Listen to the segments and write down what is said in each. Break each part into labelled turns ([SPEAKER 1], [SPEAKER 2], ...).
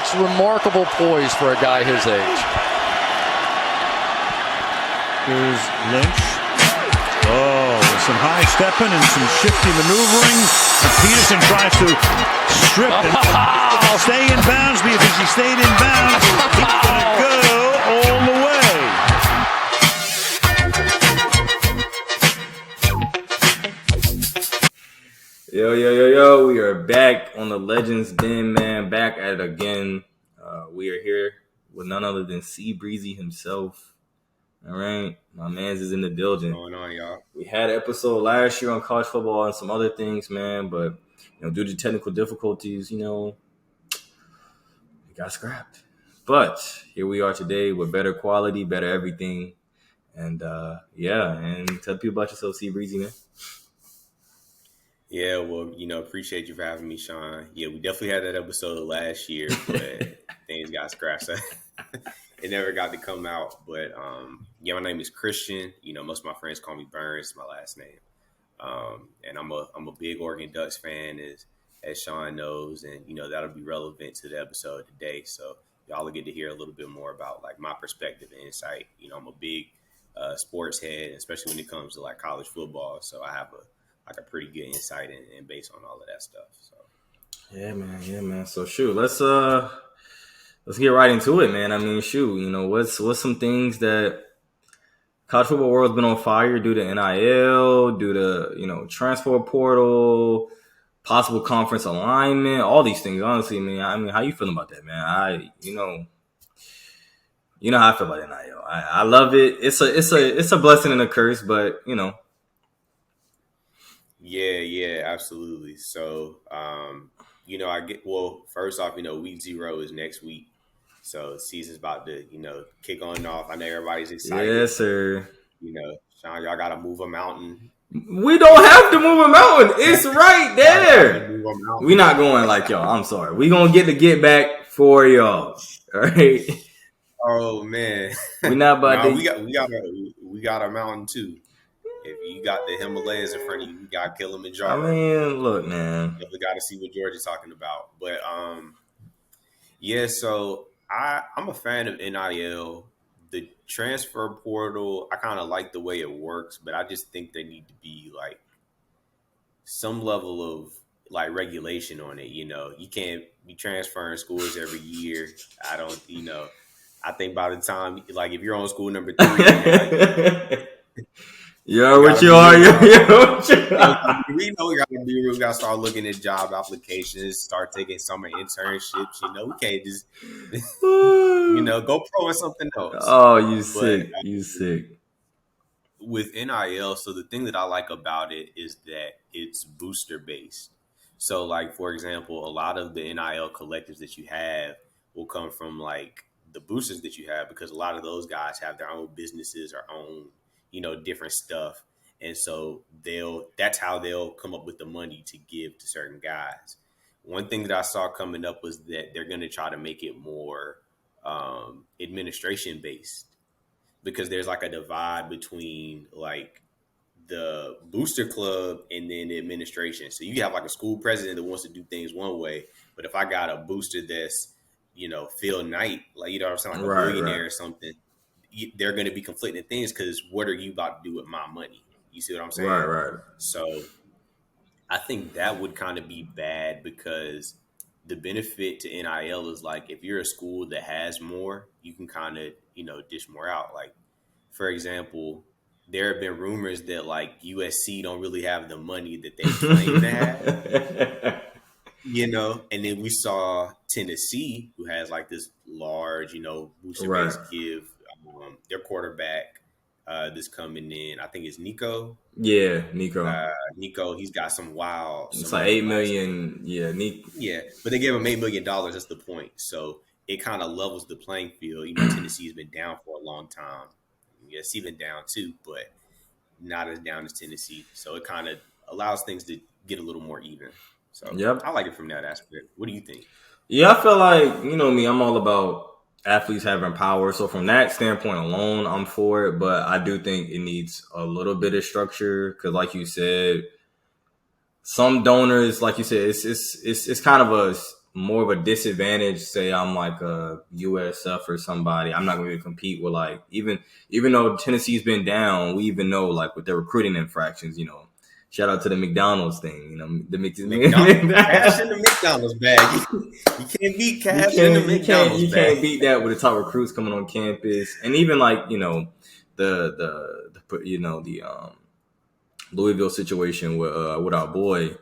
[SPEAKER 1] That's remarkable poise for a guy his age.
[SPEAKER 2] Here's Lynch. Some high stepping and some shifty maneuvering. And Peterson tries to strip and stay in bounds because he stayed in bounds. He's going to go all the way.
[SPEAKER 3] Yo. We are back on the Legends Den, man. Back at it again. We are here with none other than C Breezy himself. All right. My man's is in the building.
[SPEAKER 4] What's going on, y'all?
[SPEAKER 3] We had an episode last year on college football and some other things, man. But, due to technical difficulties, it got scrapped. But here we are today with better quality, better everything. And, and tell people about yourself, C Breezy, man.
[SPEAKER 4] Yeah, well, appreciate you for having me, Sean. Yeah, we definitely had that episode last year, but things got scratched. It never got to come out. But, my name is Christian. Most of my friends call me Burns, my last name. And I'm a big Oregon Ducks fan, as Sean knows. And, that'll be relevant to the episode today. So y'all will get to hear a little bit more about, my perspective and insight. I'm a big sports head, especially when it comes to, college football. So I have a pretty good insight and base on all of that stuff. So
[SPEAKER 3] yeah, man. So shoot, let's get right into it, man. I mean, what's some things that college football world's been on fire due to NIL, due to transfer portal, possible conference alignment, all these things. Honestly, man. I mean, how you feeling about that, man? You know how I feel about NIL. I love it. It's a blessing and a curse, but
[SPEAKER 4] Yeah, absolutely. So, first off, week 0 is next week. So season's about to, kick on off. I know everybody's excited.
[SPEAKER 3] Yes, sir.
[SPEAKER 4] Sean, y'all got to move a mountain.
[SPEAKER 3] We don't have to move a mountain. It's right there. We're not going like y'all. I'm sorry. We're going to get back for y'all. All right.
[SPEAKER 4] Oh, man.
[SPEAKER 3] We're not about to.
[SPEAKER 4] We got a mountain, too. If you got the Himalayas in front of you, you got Kilimanjaro.
[SPEAKER 3] I mean, look, man.
[SPEAKER 4] You definitely got to see what George is talking about. But, so I'm a fan of NIL. The transfer portal, I kind of like the way it works, but I just think there need to be, some level of, regulation on it. You can't be transferring schools every year. I don't, I think by the time, if you're on school number 3,
[SPEAKER 3] Yo, what you are?
[SPEAKER 4] We know we got to start looking at job applications, start taking summer internships. We can't just, go pro in something else.
[SPEAKER 3] Oh, you sick.
[SPEAKER 4] With NIL, so the thing that I like about it is that it's booster based. So, for example, a lot of the NIL collectives that you have will come from the boosters that you have, because a lot of those guys have their own businesses or own different stuff. And so that's how they'll come up with the money to give to certain guys. One thing that I saw coming up was that they're going to try to make it more administration based, because there's a divide between the booster club and then the administration. So you have a school president that wants to do things one way, but if I got a booster that's, Phil Knight, a billionaire or something, they're going to be conflicting things, because what are you about to do with my money? You see what I'm saying?
[SPEAKER 3] Right.
[SPEAKER 4] So I think that would kind of be bad, because the benefit to NIL is if you're a school that has more, you can kind of, dish more out. For example, there have been rumors that USC don't really have the money that they claim to have. And then we saw Tennessee, who has this large, booster-based give. Their quarterback this coming in, I think it's Nico.
[SPEAKER 3] Yeah, Nico.
[SPEAKER 4] Nico, he's got some wild.
[SPEAKER 3] It's $8 million. Yeah, Nico.
[SPEAKER 4] Yeah, but they gave him $8 million. That's the point. So it kind of levels the playing field. Tennessee's been down for a long time. Yes, he's been down too, but not as down as Tennessee. So it kind of allows things to get a little more even. So
[SPEAKER 3] yep.
[SPEAKER 4] I like it from that aspect. What do you think?
[SPEAKER 3] Yeah, I feel like, me, I'm all about athletes having power. So from that standpoint alone, I'm for it. But I do think it needs a little bit of structure, because like you said, some donors, like you said, it's kind of more of a disadvantage. Say I'm like a USF or somebody. I'm not going to compete with like even though Tennessee's been down, we even know like with their recruiting infractions. Shout out to the McDonald's thing. The
[SPEAKER 4] McDonald's, cash in the McDonald's bag. You can't beat cash in the McDonald's
[SPEAKER 3] you
[SPEAKER 4] bag.
[SPEAKER 3] can't beat that with the top recruits coming on campus, and even like the Louisville situation with our boy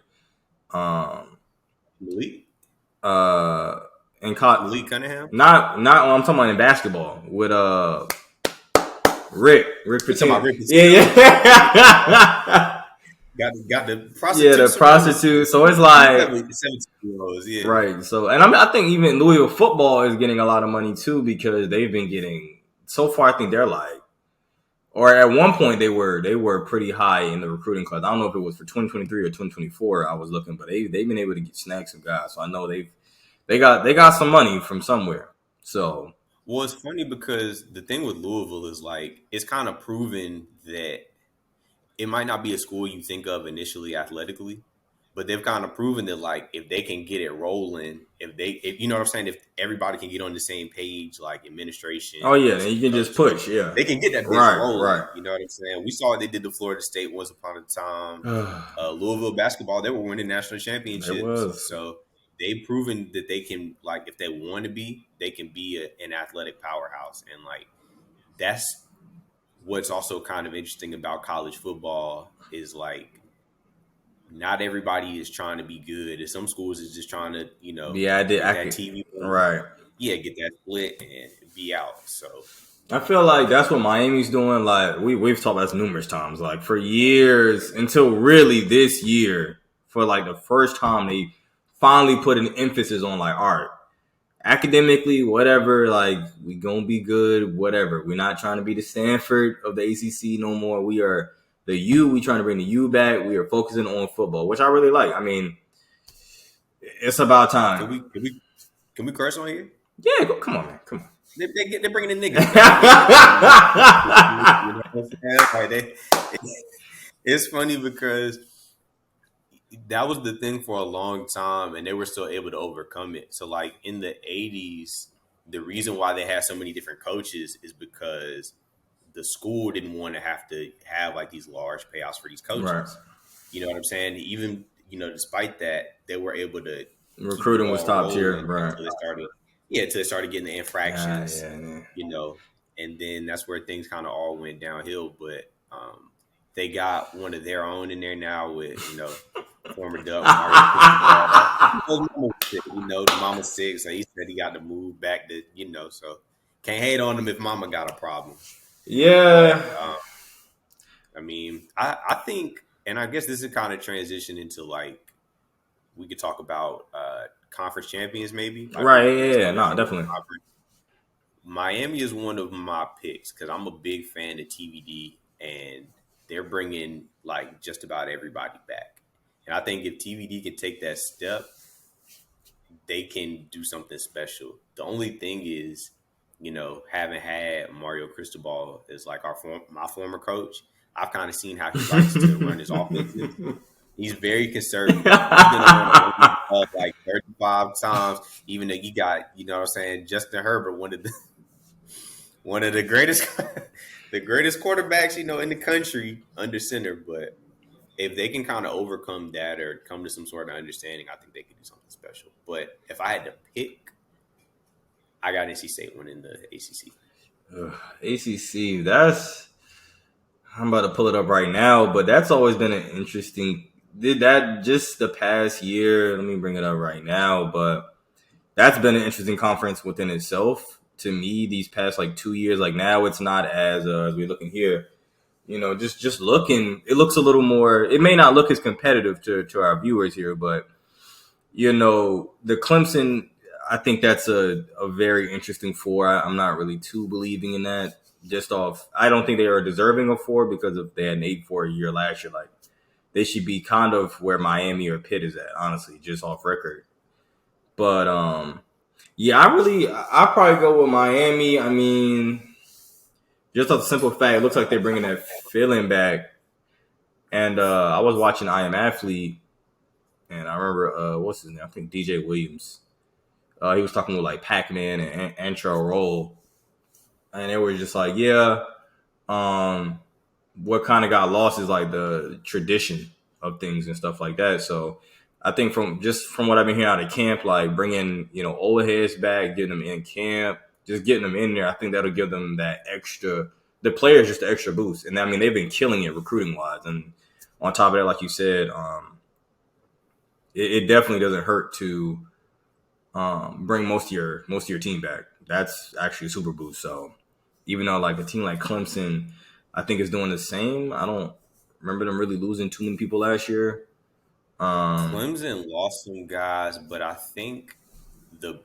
[SPEAKER 4] Malik
[SPEAKER 3] and
[SPEAKER 4] Malik Cunningham.
[SPEAKER 3] Not I'm talking about in basketball with Rick Pitino. Yeah.
[SPEAKER 4] Got the prostitute.
[SPEAKER 3] Yeah, the prostitute. So it's like
[SPEAKER 4] 17-year-olds, yeah.
[SPEAKER 3] Right. So, and I think even Louisville football is getting a lot of money too because they've been getting so far. I think they're like, or at one point they were pretty high in the recruiting class. I don't know if it was for 2023 or 2024. I was looking, but they've been able to snag some guys. So I know they got some money from somewhere. So,
[SPEAKER 4] well, it's funny because the thing with Louisville is like it's kind of proven that it might not be a school you think of initially athletically, but they've kind of proven that like if they can get it rolling, if you know what I'm saying, if everybody can get on the same page, like administration.
[SPEAKER 3] Oh yeah, and you can just push. Yeah,
[SPEAKER 4] they can get that bitch rolling.
[SPEAKER 3] Right.
[SPEAKER 4] You know what I'm saying? We saw what they did to Florida State once upon a time. Louisville basketball, they were winning national championships. So they've proven that they can, like, if they want to be, they can be an athletic powerhouse, and like that's what's also kind of interesting about college football is like not everybody is trying to be good. And some schools is just trying to, get that TV,
[SPEAKER 3] right?
[SPEAKER 4] Yeah, get that split and be out. So
[SPEAKER 3] I feel like that's what Miami's doing. Like we've talked about this numerous times. Like for years until really this year, for like the first time, they finally put an emphasis on like art. Academically, whatever, like we gonna be good, whatever. We're not trying to be the Stanford of the ACC no more. We are the U. We trying to bring the U back. We are focusing on football, which I really like. I mean, it's about time.
[SPEAKER 4] Can we curse on here?
[SPEAKER 3] Yeah, come on, man. Come on.
[SPEAKER 4] They're bringing the niggas. It's funny because that was the thing for a long time, and they were still able to overcome it. So, like in the 80s, the reason why they had so many different coaches is because the school didn't want to have like these large payouts for these coaches.
[SPEAKER 3] Right.
[SPEAKER 4] You know what I'm saying? Even despite that, they were able to
[SPEAKER 3] recruiting was top tier, right?
[SPEAKER 4] Until they started getting the infractions.
[SPEAKER 3] Yeah.
[SPEAKER 4] And then that's where things kind of all went downhill. But they got one of their own in there now with former Duck Mario Cristobal. The mama's sick, so he said he got to move back to so can't hate on him if mama got a problem.
[SPEAKER 3] Yeah.
[SPEAKER 4] But, I mean, I think, and I guess this is kind of transition into like we could talk about conference champions maybe.
[SPEAKER 3] Right, yeah, no, definitely.
[SPEAKER 4] Miami is one of my picks because I'm a big fan of TVD, and they're bringing like just about everybody back. And I think if TVD can take that step, they can do something special. The only thing is, having had Mario Cristobal as like my former coach, I've kind of seen how he likes to run his offenses. He's very conservative. He's gonna run like 35 times, even though you got, Justin Herbert, one of the greatest quarterbacks, in the country under center. But if they can kind of overcome that or come to some sort of understanding, I think they could do something special. But if I had to pick, I got NC State winning the ACC.
[SPEAKER 3] ACC, I'm about to pull it up right now, but that's always been an interesting. Did that just the past year? Let me bring it up right now, but that's been an interesting conference within itself to me. These past like 2 years, like now it's not as we're looking here. Just looking, it looks a little more. It may not look as competitive to our viewers here, but the Clemson. I think that's a very interesting 4. I'm not really too believing in that. Just off, I don't think they are deserving of 4 because if they had an 8-4 year last year, like they should be kind of where Miami or Pitt is at, honestly, just off record. But I'll probably go with Miami. I mean, just off the simple fact, it looks like they're bringing that feeling back. And I was watching I Am Athlete, and I remember what's his name? I think DJ Williams. He was talking with like Pac-Man and Antro Roll, and they were just like, yeah, what kind of got lost is like the tradition of things and stuff like that. So I think from what I've been hearing out of camp, like bringing old heads back, getting them in camp, just getting them in there, I think that'll give them that extra. The players just the extra boost, and I mean they've been killing it recruiting wise. And on top of that, like you said, it definitely doesn't hurt to bring most of your team back. That's actually a super boost. So even though like a team like Clemson, I think is doing the same. I don't remember them really losing too many people last year.
[SPEAKER 4] Clemson lost some guys, but I think their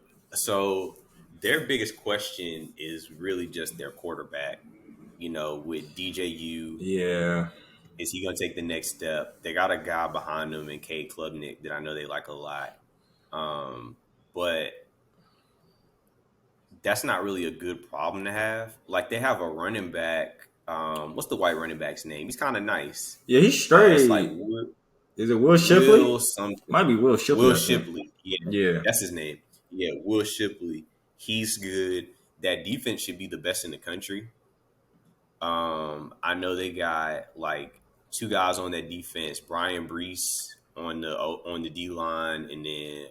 [SPEAKER 4] biggest question is really just their quarterback. With DJU,
[SPEAKER 3] Yeah,
[SPEAKER 4] is he going to take the next step? They got a guy behind them in Cade Klubnik that I know they like a lot, but that's not really a good problem to have. Like they have a running back. What's the white running back's name? He's kind of nice.
[SPEAKER 3] yeah, he's straight.
[SPEAKER 4] It's like
[SPEAKER 3] Is it Will Shipley?
[SPEAKER 4] Will something.
[SPEAKER 3] Might be Will Shipley.
[SPEAKER 4] Will Shipley.
[SPEAKER 3] Yeah,
[SPEAKER 4] that's his name. Yeah, Will Shipley. He's good. That defense should be the best in the country. I know they got like two guys on that defense, Brian Brees on the D line, and then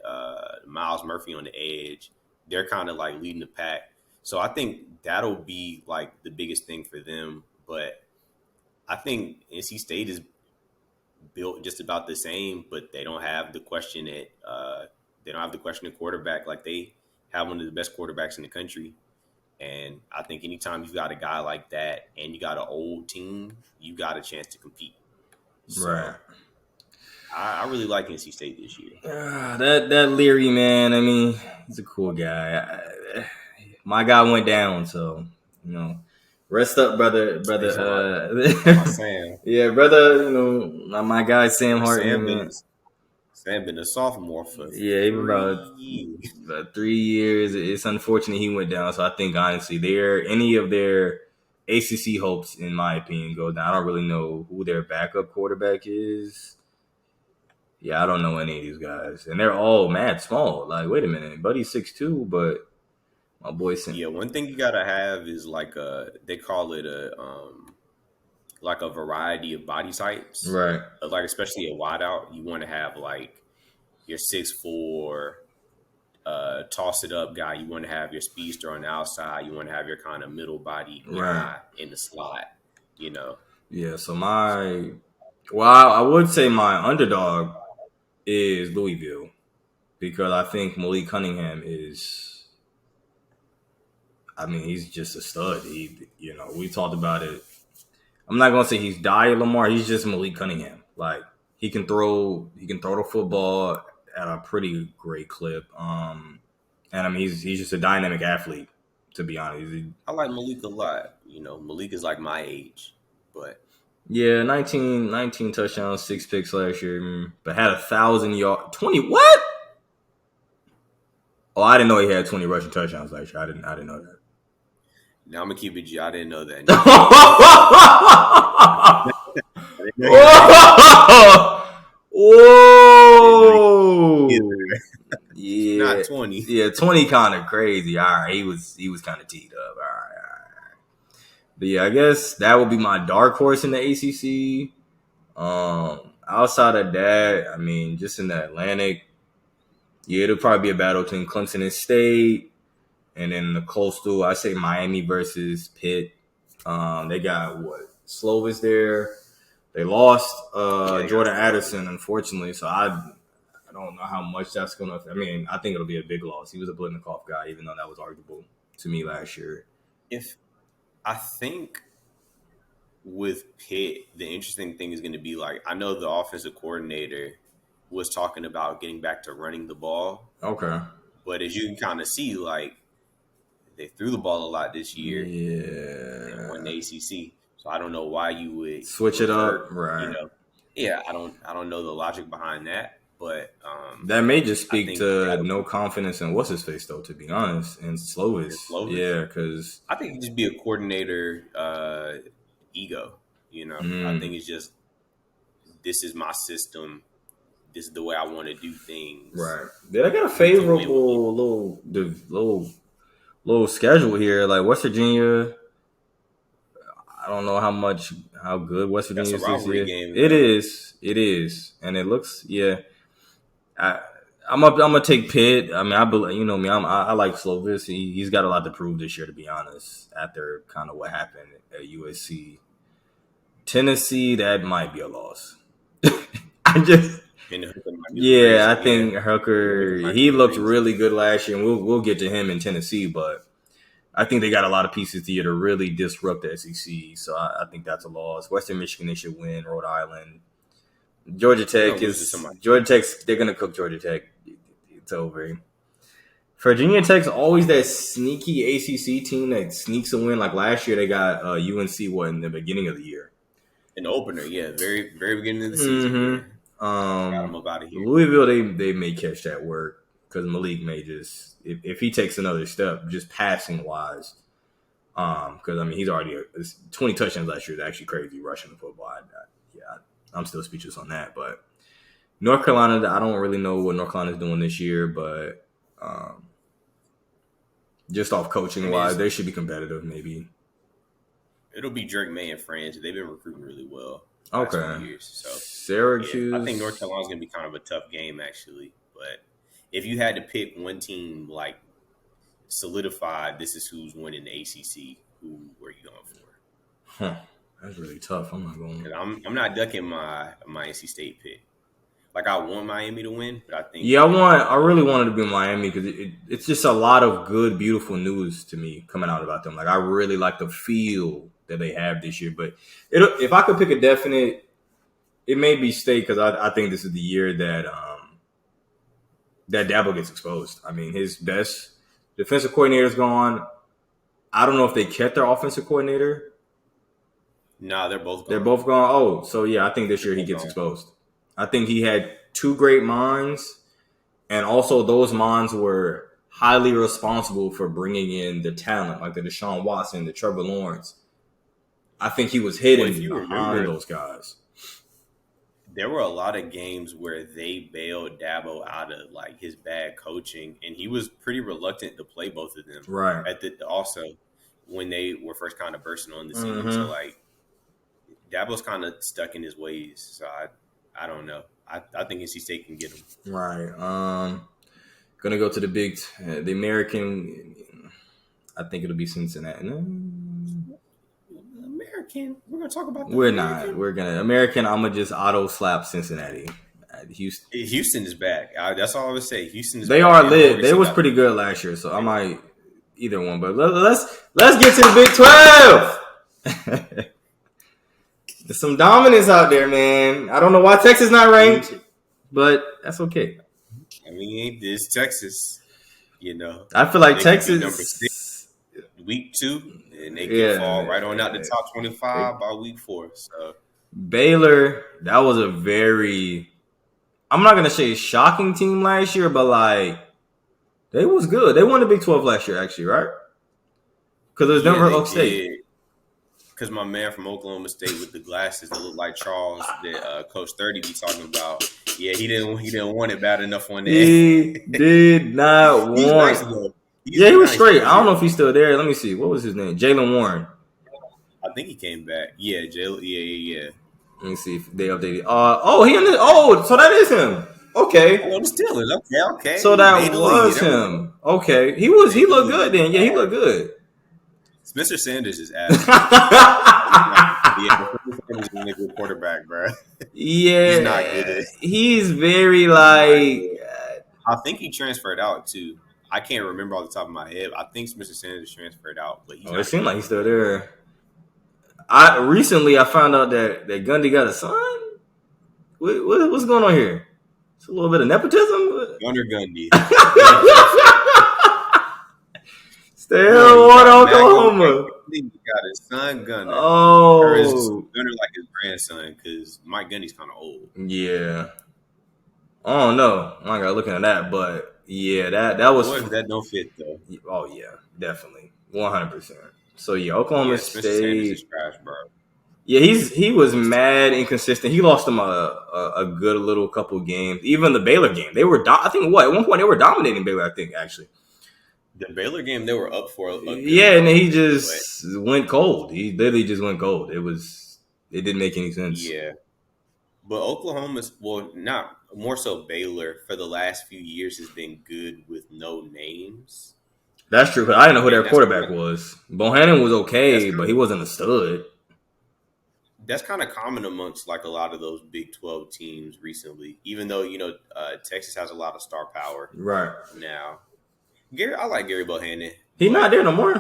[SPEAKER 4] Miles Murphy on the edge. They're kind of like leading the pack. So I think that'll be like the biggest thing for them. But I think NC State is built just about the same, but they don't have the question at quarterback. Like they have one of the best quarterbacks in the country. And I think anytime you've got a guy like that and you got an old team, you got a chance to compete. So
[SPEAKER 3] right.
[SPEAKER 4] I really like NC State this year.
[SPEAKER 3] That Leary, man, I mean, he's a cool guy. My guy went down, so, rest up, brother.
[SPEAKER 4] Sam.
[SPEAKER 3] Yeah, brother, my guy Sam Hartman.
[SPEAKER 4] Sam been a sophomore for
[SPEAKER 3] even about 3 years. It's unfortunate he went down. So I think honestly, any of their ACC hopes, in my opinion, go down. I don't really know who their backup quarterback is. Yeah, I don't know any of these guys, and they're all mad small. Like, wait a minute, Buddy's 6'2", but my boy Sam.
[SPEAKER 4] Yeah, one thing you gotta have is like they call it like a variety of body types,
[SPEAKER 3] right?
[SPEAKER 4] Like especially a wideout, you want to have like your 6'4", toss it up guy. You want to have your speedster on the outside. You want to have your kind of middle body guy in the slot.
[SPEAKER 3] Yeah. So I would say my underdog is Louisville because I think Malik Cunningham is. I mean, he's just a stud. We talked about it. I'm not gonna say he's Dyer Lamar. He's just Malik Cunningham. Like he can throw the football at a pretty great clip. And I mean he's just a dynamic athlete. To be honest,
[SPEAKER 4] I like Malik a lot. Malik is like my age, but
[SPEAKER 3] yeah, 19 touchdowns, 6 picks last year, but had 1,000 yards. 20 what? Oh, I didn't know he had 20 rushing touchdowns last year. I didn't know that.
[SPEAKER 4] Now I'm gonna keep it G. I didn't know that.
[SPEAKER 3] Whoa! Yeah,
[SPEAKER 4] not 20.
[SPEAKER 3] Yeah, 20 kind of crazy. All right, he was kind of teed up. All right. But yeah, I guess that would be my dark horse in the ACC. Outside of that, I mean, just in the Atlantic, yeah, it'll probably be a battle between Clemson and State. And then the Coastal, I say Miami versus Pitt. They got Slovis there. They lost Jordan Addison, unfortunately. So I don't know how much that's going to – I mean, I think it'll be a big loss. He was a Blitnikoff guy, even though that was arguable to me last year.
[SPEAKER 4] I think with Pitt, the interesting thing is going to be like, I know the offensive coordinator was talking about getting back to running the ball.
[SPEAKER 3] Okay.
[SPEAKER 4] But as you can kind of see, like, they threw the ball a lot this year.
[SPEAKER 3] Yeah.
[SPEAKER 4] And won the ACC. So I don't know why you would
[SPEAKER 3] switch it up, right?
[SPEAKER 4] Yeah, I don't know the logic behind that, but
[SPEAKER 3] that may just speak to no confidence in what's his face, though. To be honest, and Slovis. Yeah, because
[SPEAKER 4] I think it just be a coordinator ego. I think it's just this is my system. this is the way I want to do things.
[SPEAKER 3] Right. They got a favorable little schedule here. Like West Virginia, I don't know how good West Virginia is
[SPEAKER 4] That's a
[SPEAKER 3] this
[SPEAKER 4] rivalry
[SPEAKER 3] year.
[SPEAKER 4] game.
[SPEAKER 3] It is, and it looks I'm gonna take Pitt. I mean, I believe me. I like Slovis. He's got a lot to prove this year, to be honest. After kind of what happened at USC, Tennessee, that might be a loss. I think Hooker. He looked really good last year, and we'll get to him in Tennessee. But I think they got a lot of pieces here to really disrupt the SEC. So I think that's a loss. Western Michigan, they should win. Rhode Island. Georgia Tech. They're gonna cook Georgia Tech. It's over. Virginia Tech's always that sneaky ACC team that sneaks a win. Like last year, they got UNC in the beginning of the year.
[SPEAKER 4] An opener, yeah, very very beginning of the season. Got them up out of here.
[SPEAKER 3] Louisville, they may catch that work because Malik may just if he takes another step, just passing wise. Because I mean he's already 20 touchdowns last year is actually crazy rushing the football. I'm still speechless on that. But North Carolina, I don't really know what North Carolina is doing this year, but just off coaching wise, they should be competitive. Maybe
[SPEAKER 4] it'll be Drake May and friends. They've been recruiting really well.
[SPEAKER 3] Okay.
[SPEAKER 4] Years, so
[SPEAKER 3] Syracuse.
[SPEAKER 4] I think North Carolina's gonna be kind of a tough game actually. But if you had to pick one team like solidified, this is who's winning the ACC. Who are you going for?
[SPEAKER 3] That's really tough. I'm not going.
[SPEAKER 4] I'm not ducking my NC State pick. Like I want Miami to win, but I think
[SPEAKER 3] I really wanted to be Miami because it's just a lot of good, beautiful news to me coming out about them. Like I really like the feel that they have this year. But if I could pick a definite, it may be State because I think this is the year that Dabo gets exposed. I mean, his best defensive coordinator is gone. I don't know if they kept their offensive coordinator.
[SPEAKER 4] No, they're both gone.
[SPEAKER 3] They're both gone. Oh, so yeah, I think this year he gets exposed. I think he had two great minds, and also those minds were highly responsible for bringing in the talent, like the Deshaun Watson, the Trevor Lawrence. I think he was hidden behind those guys.
[SPEAKER 4] There were a lot of games where they bailed Dabo out of like his bad coaching, and he was pretty reluctant to play both of them.
[SPEAKER 3] Right.
[SPEAKER 4] Also, when they were first kind of bursting on the scene, so like Dabo's kind of stuck in his ways. So I don't know. I think NC State can get him.
[SPEAKER 3] Right. Gonna go to the American. I think it'll be Cincinnati. No.
[SPEAKER 4] American. We're gonna talk about.
[SPEAKER 3] We're American. Not. We're gonna American. I'm gonna just auto slap Cincinnati.
[SPEAKER 4] Houston is back. That's all I would say. Houston is.
[SPEAKER 3] They are lit. They was pretty good last year, so I might either one. But let's get to the Big 12. There's some dominance out there, man. I don't know why Texas not ranked, but that's okay.
[SPEAKER 4] I mean, this Texas,
[SPEAKER 3] I feel like Texas
[SPEAKER 4] number 6, week 2, and they can fall right on out the top 25 by week 4. So
[SPEAKER 3] Baylor, that was a very, I'm not gonna say shocking team last year, but like they was good. They won the Big 12 last year, actually, right? Because it was Denver, Oklahoma State.
[SPEAKER 4] Because my man from Oklahoma State with the glasses that look like Charles that Coach 30 be talking about. Yeah, he didn't want it bad enough one day.
[SPEAKER 3] He did not want.
[SPEAKER 4] Nice,
[SPEAKER 3] he was straight. I don't know if he's still there. Let me see. What was his name? Jalen Warren.
[SPEAKER 4] I think he came back. Yeah, Jalen. Yeah.
[SPEAKER 3] Let me see if they updated. So that is him. Okay.
[SPEAKER 4] Oh, the Steelers. Okay.
[SPEAKER 3] So that was him. Okay. He looked good then. Yeah, he looked good.
[SPEAKER 4] Spencer Sanders is ass. Spencer Sanders is a quarterback, bro.
[SPEAKER 3] Yeah,
[SPEAKER 4] he's not good.
[SPEAKER 3] He's very like.
[SPEAKER 4] I think he transferred out too. I can't remember off the top of my head. I think Spencer Sanders transferred out, but
[SPEAKER 3] it seemed like he's still there. I found out that Gundy got a son. What's going on here? It's a little bit of nepotism.
[SPEAKER 4] Gunner Gundy.
[SPEAKER 3] Still one Oklahoma.
[SPEAKER 4] He got his son Gunner.
[SPEAKER 3] Oh,
[SPEAKER 4] or is Gunner like his grandson? Because Mike Gundy's kind of old.
[SPEAKER 3] Yeah. Oh no, I'm not gonna looking at that, but yeah, that was.
[SPEAKER 4] That don't fit though.
[SPEAKER 3] Oh yeah, definitely, 100%. So yeah, Oklahoma State.
[SPEAKER 4] Sanders is trash, bro.
[SPEAKER 3] Yeah, he was mad inconsistent. He lost them a good little couple games. Even the Baylor game, they were. I think at one point they were dominating Baylor. I think actually.
[SPEAKER 4] The Baylor game, they were up for a good
[SPEAKER 3] Yeah, and then he
[SPEAKER 4] but
[SPEAKER 3] just went cold. He literally just went cold. It didn't make any sense.
[SPEAKER 4] yeah. But Oklahoma's, well, not more so Baylor for the last few years has been good with no names.
[SPEAKER 3] That's true. But I didn't know who their
[SPEAKER 4] And
[SPEAKER 3] quarterback was. Bohannon was okay, but he wasn't a stud.
[SPEAKER 4] That's kind of common amongst like a lot of those Big 12 teams recently. Even though Texas has a lot of star power
[SPEAKER 3] Right
[SPEAKER 4] now. I like Gary Bohannon.
[SPEAKER 3] He's not there no more.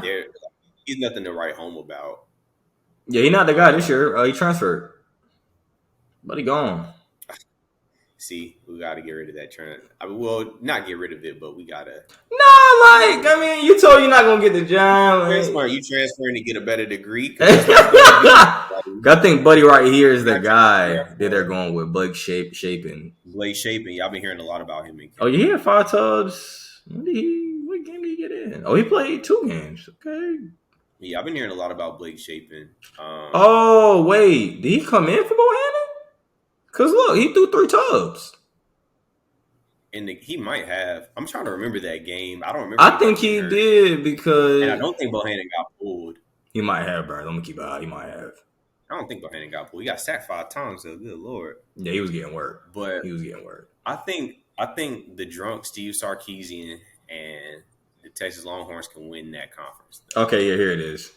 [SPEAKER 4] He's nothing to write home about.
[SPEAKER 3] Yeah, he's not the guy this year. He transferred, but he gone.
[SPEAKER 4] See, we got to get rid of that trend. Well, not get rid of it, but we got to.
[SPEAKER 3] You told you're not gonna get the job.
[SPEAKER 4] Are you transferring to get a better degree?
[SPEAKER 3] I think Buddy right here is the guy that they're going with. Blake Shapen.
[SPEAKER 4] Blake Shapen. Y'all been hearing a lot about him.
[SPEAKER 3] Oh, you hear 5 tubs? What game did he get in? Oh, he played 2 games. Okay.
[SPEAKER 4] Yeah, I've been hearing a lot about Blake Shapen.
[SPEAKER 3] Oh, wait. Did he come in for Bohannon? Because, look, he threw 3 tubs.
[SPEAKER 4] And he might have. I'm trying to remember that game. I don't remember.
[SPEAKER 3] I think he did because...
[SPEAKER 4] And I don't think Bohannon got pulled.
[SPEAKER 3] He might have, bro. Let me keep it high. He might have.
[SPEAKER 4] I don't think Bohannon got pulled. He got sacked 5 times, though. Good Lord.
[SPEAKER 3] Yeah, he was getting work.
[SPEAKER 4] But
[SPEAKER 3] he was getting work.
[SPEAKER 4] I think the drunk Steve Sarkisian and the Texas Longhorns can win that conference.
[SPEAKER 3] Okay, yeah, here it is.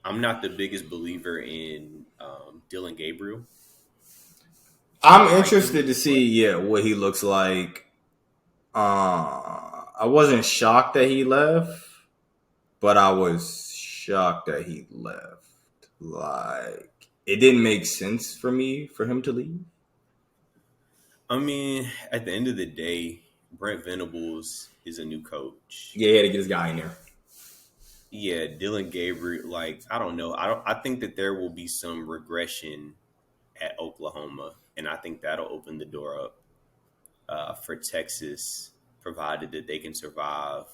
[SPEAKER 4] I'm not the biggest believer in Dylan Gabriel.
[SPEAKER 3] I'm interested to see, what he looks like. I wasn't shocked that he left, but I was shocked that he left. Like, it didn't make sense for him to leave.
[SPEAKER 4] I mean, at the end of the day, Brent Venables is a new coach.
[SPEAKER 3] Yeah, he had to get his guy in there.
[SPEAKER 4] Yeah, Dylan Gabriel, I don't know. I think that there will be some regression at Oklahoma, and I think that'll open the door up for Texas, provided that they can survive,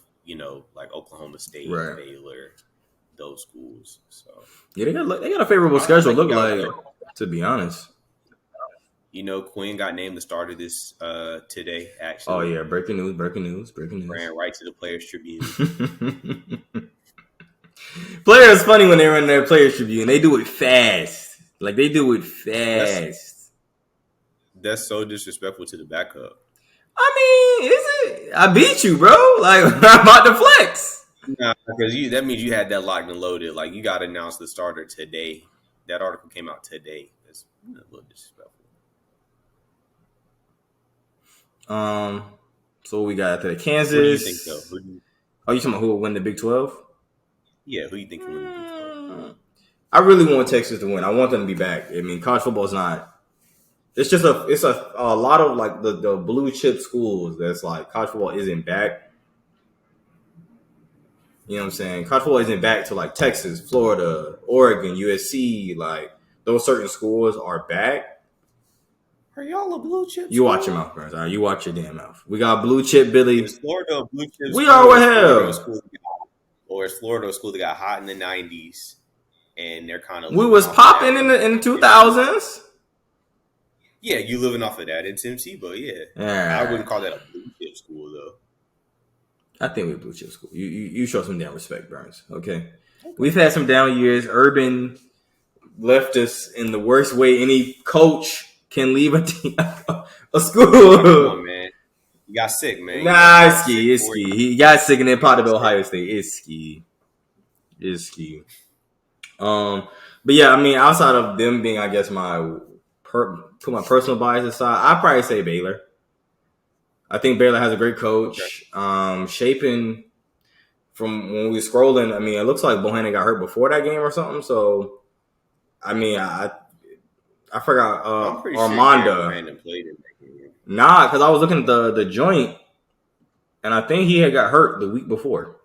[SPEAKER 4] like Oklahoma State,
[SPEAKER 3] right.
[SPEAKER 4] Baylor, those schools. So
[SPEAKER 3] yeah, they got a favorable schedule. Look like, to be honest.
[SPEAKER 4] Quinn got named the starter this today. Actually,
[SPEAKER 3] oh yeah, breaking news.
[SPEAKER 4] Ran right to the Players Tribune.
[SPEAKER 3] Players funny when they run their Players Tribune. They do it fast. Like they do it fast.
[SPEAKER 4] That's so disrespectful to the backup.
[SPEAKER 3] I mean, is it? I beat you, bro. Like I'm about to flex.
[SPEAKER 4] Nah, because that means you had that locked and loaded. Like you got to announce the starter today. That article came out today. That's a little disrespectful.
[SPEAKER 3] So we got the Kansas.
[SPEAKER 4] Who do you think though?
[SPEAKER 3] You talking about who will win the Big 12?
[SPEAKER 4] Yeah, who you think will win the Big 12?
[SPEAKER 3] I really want Texas to win. I want them to be back. I mean, college football is not. It's just a lot of like the blue chip schools that's like college football isn't back. You know what I'm saying? College football isn't back to like Texas, Florida, Oregon, USC. Like those certain schools are back.
[SPEAKER 4] Are y'all a blue chip?
[SPEAKER 3] You watch your mouth, bro. All right, you watch your damn mouth. We got blue chip Billy.
[SPEAKER 4] Is Florida a blue chip?
[SPEAKER 3] We are what hell.
[SPEAKER 4] Or is Florida a school that got hot in the 90s and they're kind of...
[SPEAKER 3] We was popping in the 2000s.
[SPEAKER 4] Yeah, you living off of that. It's MC, but yeah. I wouldn't call that a blue chip school, though.
[SPEAKER 3] I think we're blue chip school. You show some damn respect, Burns. Okay. We've had some down years. Urban left us in the worst way any coach can leave a school.
[SPEAKER 4] Come on, man. You got sick, man.
[SPEAKER 3] Nah, it's ski. He got sick and then popped up Ohio State. It's ski. But yeah, I mean, outside of them being, I guess, put my personal bias aside, I'd probably say Baylor. I think Baylor has a great coach. Shapen, from when we were scrolling, I mean, it looks like Bohannon got hurt before that game or something. So, I mean, I forgot Armando.
[SPEAKER 4] Sure played in that game.
[SPEAKER 3] Nah, because I was looking at the joint, and I think he had got hurt the week before.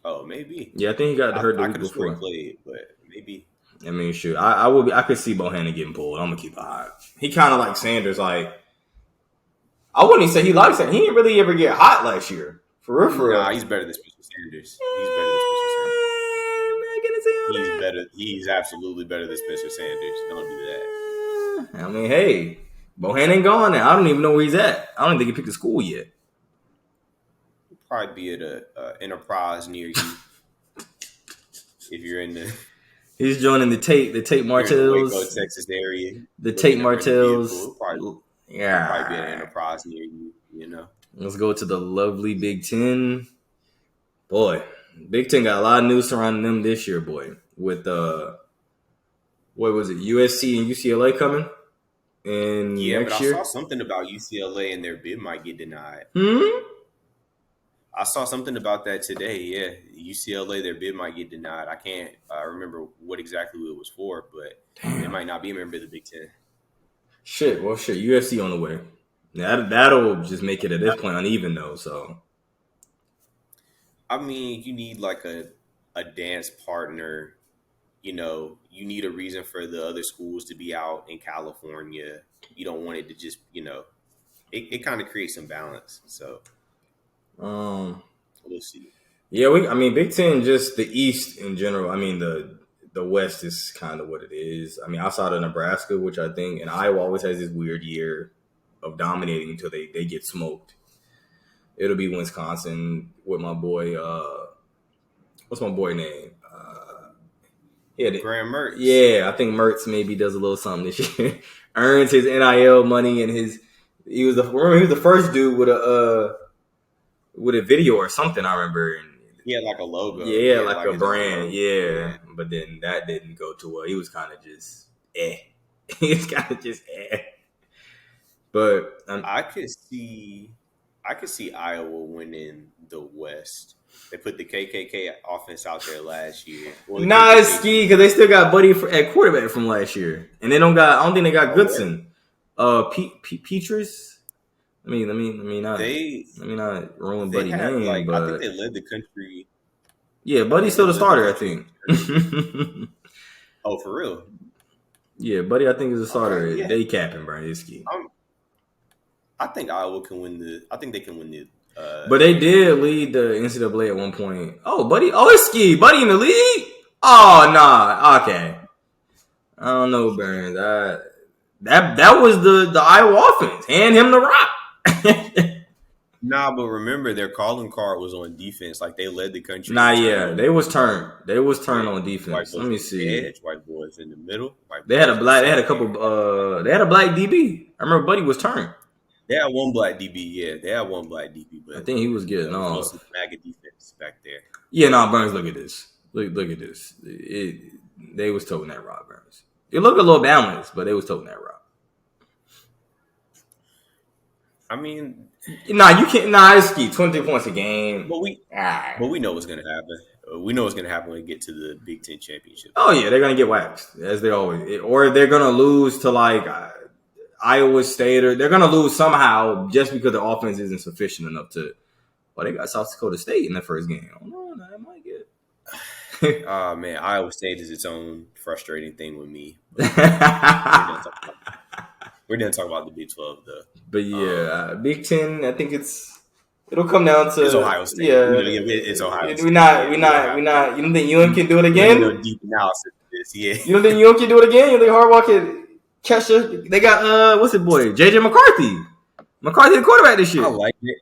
[SPEAKER 4] Oh, maybe.
[SPEAKER 3] Yeah, I think he got hurt the week before.
[SPEAKER 4] I played, but maybe.
[SPEAKER 3] I mean, shoot, I could see Bohannon getting pulled. I'm gonna keep it hot. He kind of like Sanders. Like, I wouldn't even say he likes it. He didn't really ever get hot last year. For real.
[SPEAKER 4] Nah, he's better than Spencer Sanders. He's
[SPEAKER 3] that.
[SPEAKER 4] better. He's absolutely better than Spencer Sanders. Don't do that.
[SPEAKER 3] I mean, hey, Bohan ain't gone now. I don't even know where he's at. I don't even think he picked a school yet.
[SPEAKER 4] Probably be at a Enterprise near you if you're in the
[SPEAKER 3] He's joining the Tate
[SPEAKER 4] Waco,
[SPEAKER 3] Martells.
[SPEAKER 4] Texas area.
[SPEAKER 3] The Tate
[SPEAKER 4] Looking to rent a vehicle.
[SPEAKER 3] Martells.
[SPEAKER 4] It'll probably be at an
[SPEAKER 3] Yeah.
[SPEAKER 4] Enterprise near you. You know.
[SPEAKER 3] Let's go to the lovely Big Ten. Boy, Big Ten got a lot of news surrounding them this year, boy. With what was it, USC and UCLA coming in next
[SPEAKER 4] but
[SPEAKER 3] year?
[SPEAKER 4] I saw something about UCLA and their bid might get denied. I saw something about that today. Yeah, UCLA, their bid might get denied. I can't remember what exactly it was for, but they might not be a member of the Big Ten.
[SPEAKER 3] Shit, USC on the way. That'll just make it at this point uneven though. So,
[SPEAKER 4] I mean, you need like a dance partner. You know, you need a reason for the other schools to be out in California. You don't want it to just, it kind of creates some balance. So, we'll see.
[SPEAKER 3] Yeah, Big Ten, just the East in general. I mean, the West is kind of what it is. I mean, outside of Nebraska, which I think, and Iowa always has this weird year of dominating until they get smoked. It'll be Wisconsin with my boy. What's my boy name?
[SPEAKER 4] Graham Mertz.
[SPEAKER 3] Yeah, I think Mertz maybe does a little something this year. Earns his NIL money and he was the first dude with a video or something. I remember.
[SPEAKER 4] Yeah, like a logo.
[SPEAKER 3] Yeah, like a brand. Yeah, but then that didn't go too well. He was kind of just He was kind of just But
[SPEAKER 4] I could see Iowa winning the West. They put the KKK offense out there last year.
[SPEAKER 3] Nah, it's ski because they still got Buddy at quarterback from last year, and they don't got. I don't think they got Goodson. Petrus. Let me not ruin Buddy's name, but
[SPEAKER 4] I think they led the country.
[SPEAKER 3] Yeah, Buddy's still the starter, I think.
[SPEAKER 4] Oh, for real?
[SPEAKER 3] Yeah, Buddy, I think is a starter.
[SPEAKER 4] Okay, yeah.
[SPEAKER 3] They capping, bro. It's ski.
[SPEAKER 4] I think Iowa can win the. I think they can win the.
[SPEAKER 3] But they did lead the NCAA at one point. Oh, Buddy. Oh, it's ski. Buddy in the league? Oh, nah. Okay. I don't know, Burns. That was the Iowa offense. Hand him the rock.
[SPEAKER 4] Nah, but remember their calling card was on defense. Like they led the country.
[SPEAKER 3] Nah, yeah. They was turned. On defense. Let me see.
[SPEAKER 4] Edge, white boys in the middle.
[SPEAKER 3] They had a black DB. I remember Buddy was turned.
[SPEAKER 4] They had one black DB, yeah. They had one black DB, but
[SPEAKER 3] I think he was getting off.
[SPEAKER 4] Mostly MAGA defense back there.
[SPEAKER 3] Yeah, Burns, look at this. Look at this. They was toting that rock, Burns. It looked a little balanced, but they was toting that rock.
[SPEAKER 4] I mean,
[SPEAKER 3] you can't. It's ski 20 points a game.
[SPEAKER 4] But we know what's gonna happen. We know what's gonna happen when we get to the Big Ten championship.
[SPEAKER 3] Oh yeah, they're gonna get waxed as they always, or they're gonna lose to like Iowa State, or they're gonna lose somehow just because the offense isn't sufficient enough to. Well, they got South Dakota State in the first game. Oh no, that might get.
[SPEAKER 4] Oh man, Iowa State is its own frustrating thing with me. We're done talking about the Big 12 though.
[SPEAKER 3] But yeah, Big 10. I think it'll come down to
[SPEAKER 4] it's Ohio State.
[SPEAKER 3] Yeah,
[SPEAKER 4] it's Ohio State.
[SPEAKER 3] We're not. You don't think UM can do it again?
[SPEAKER 4] Deep analysis of this, yeah.
[SPEAKER 3] You don't think UM can do it again? You don't think Harbaugh can catch it? They got what's it, boy? JJ McCarthy. McCarthy the quarterback this year.
[SPEAKER 4] I like it.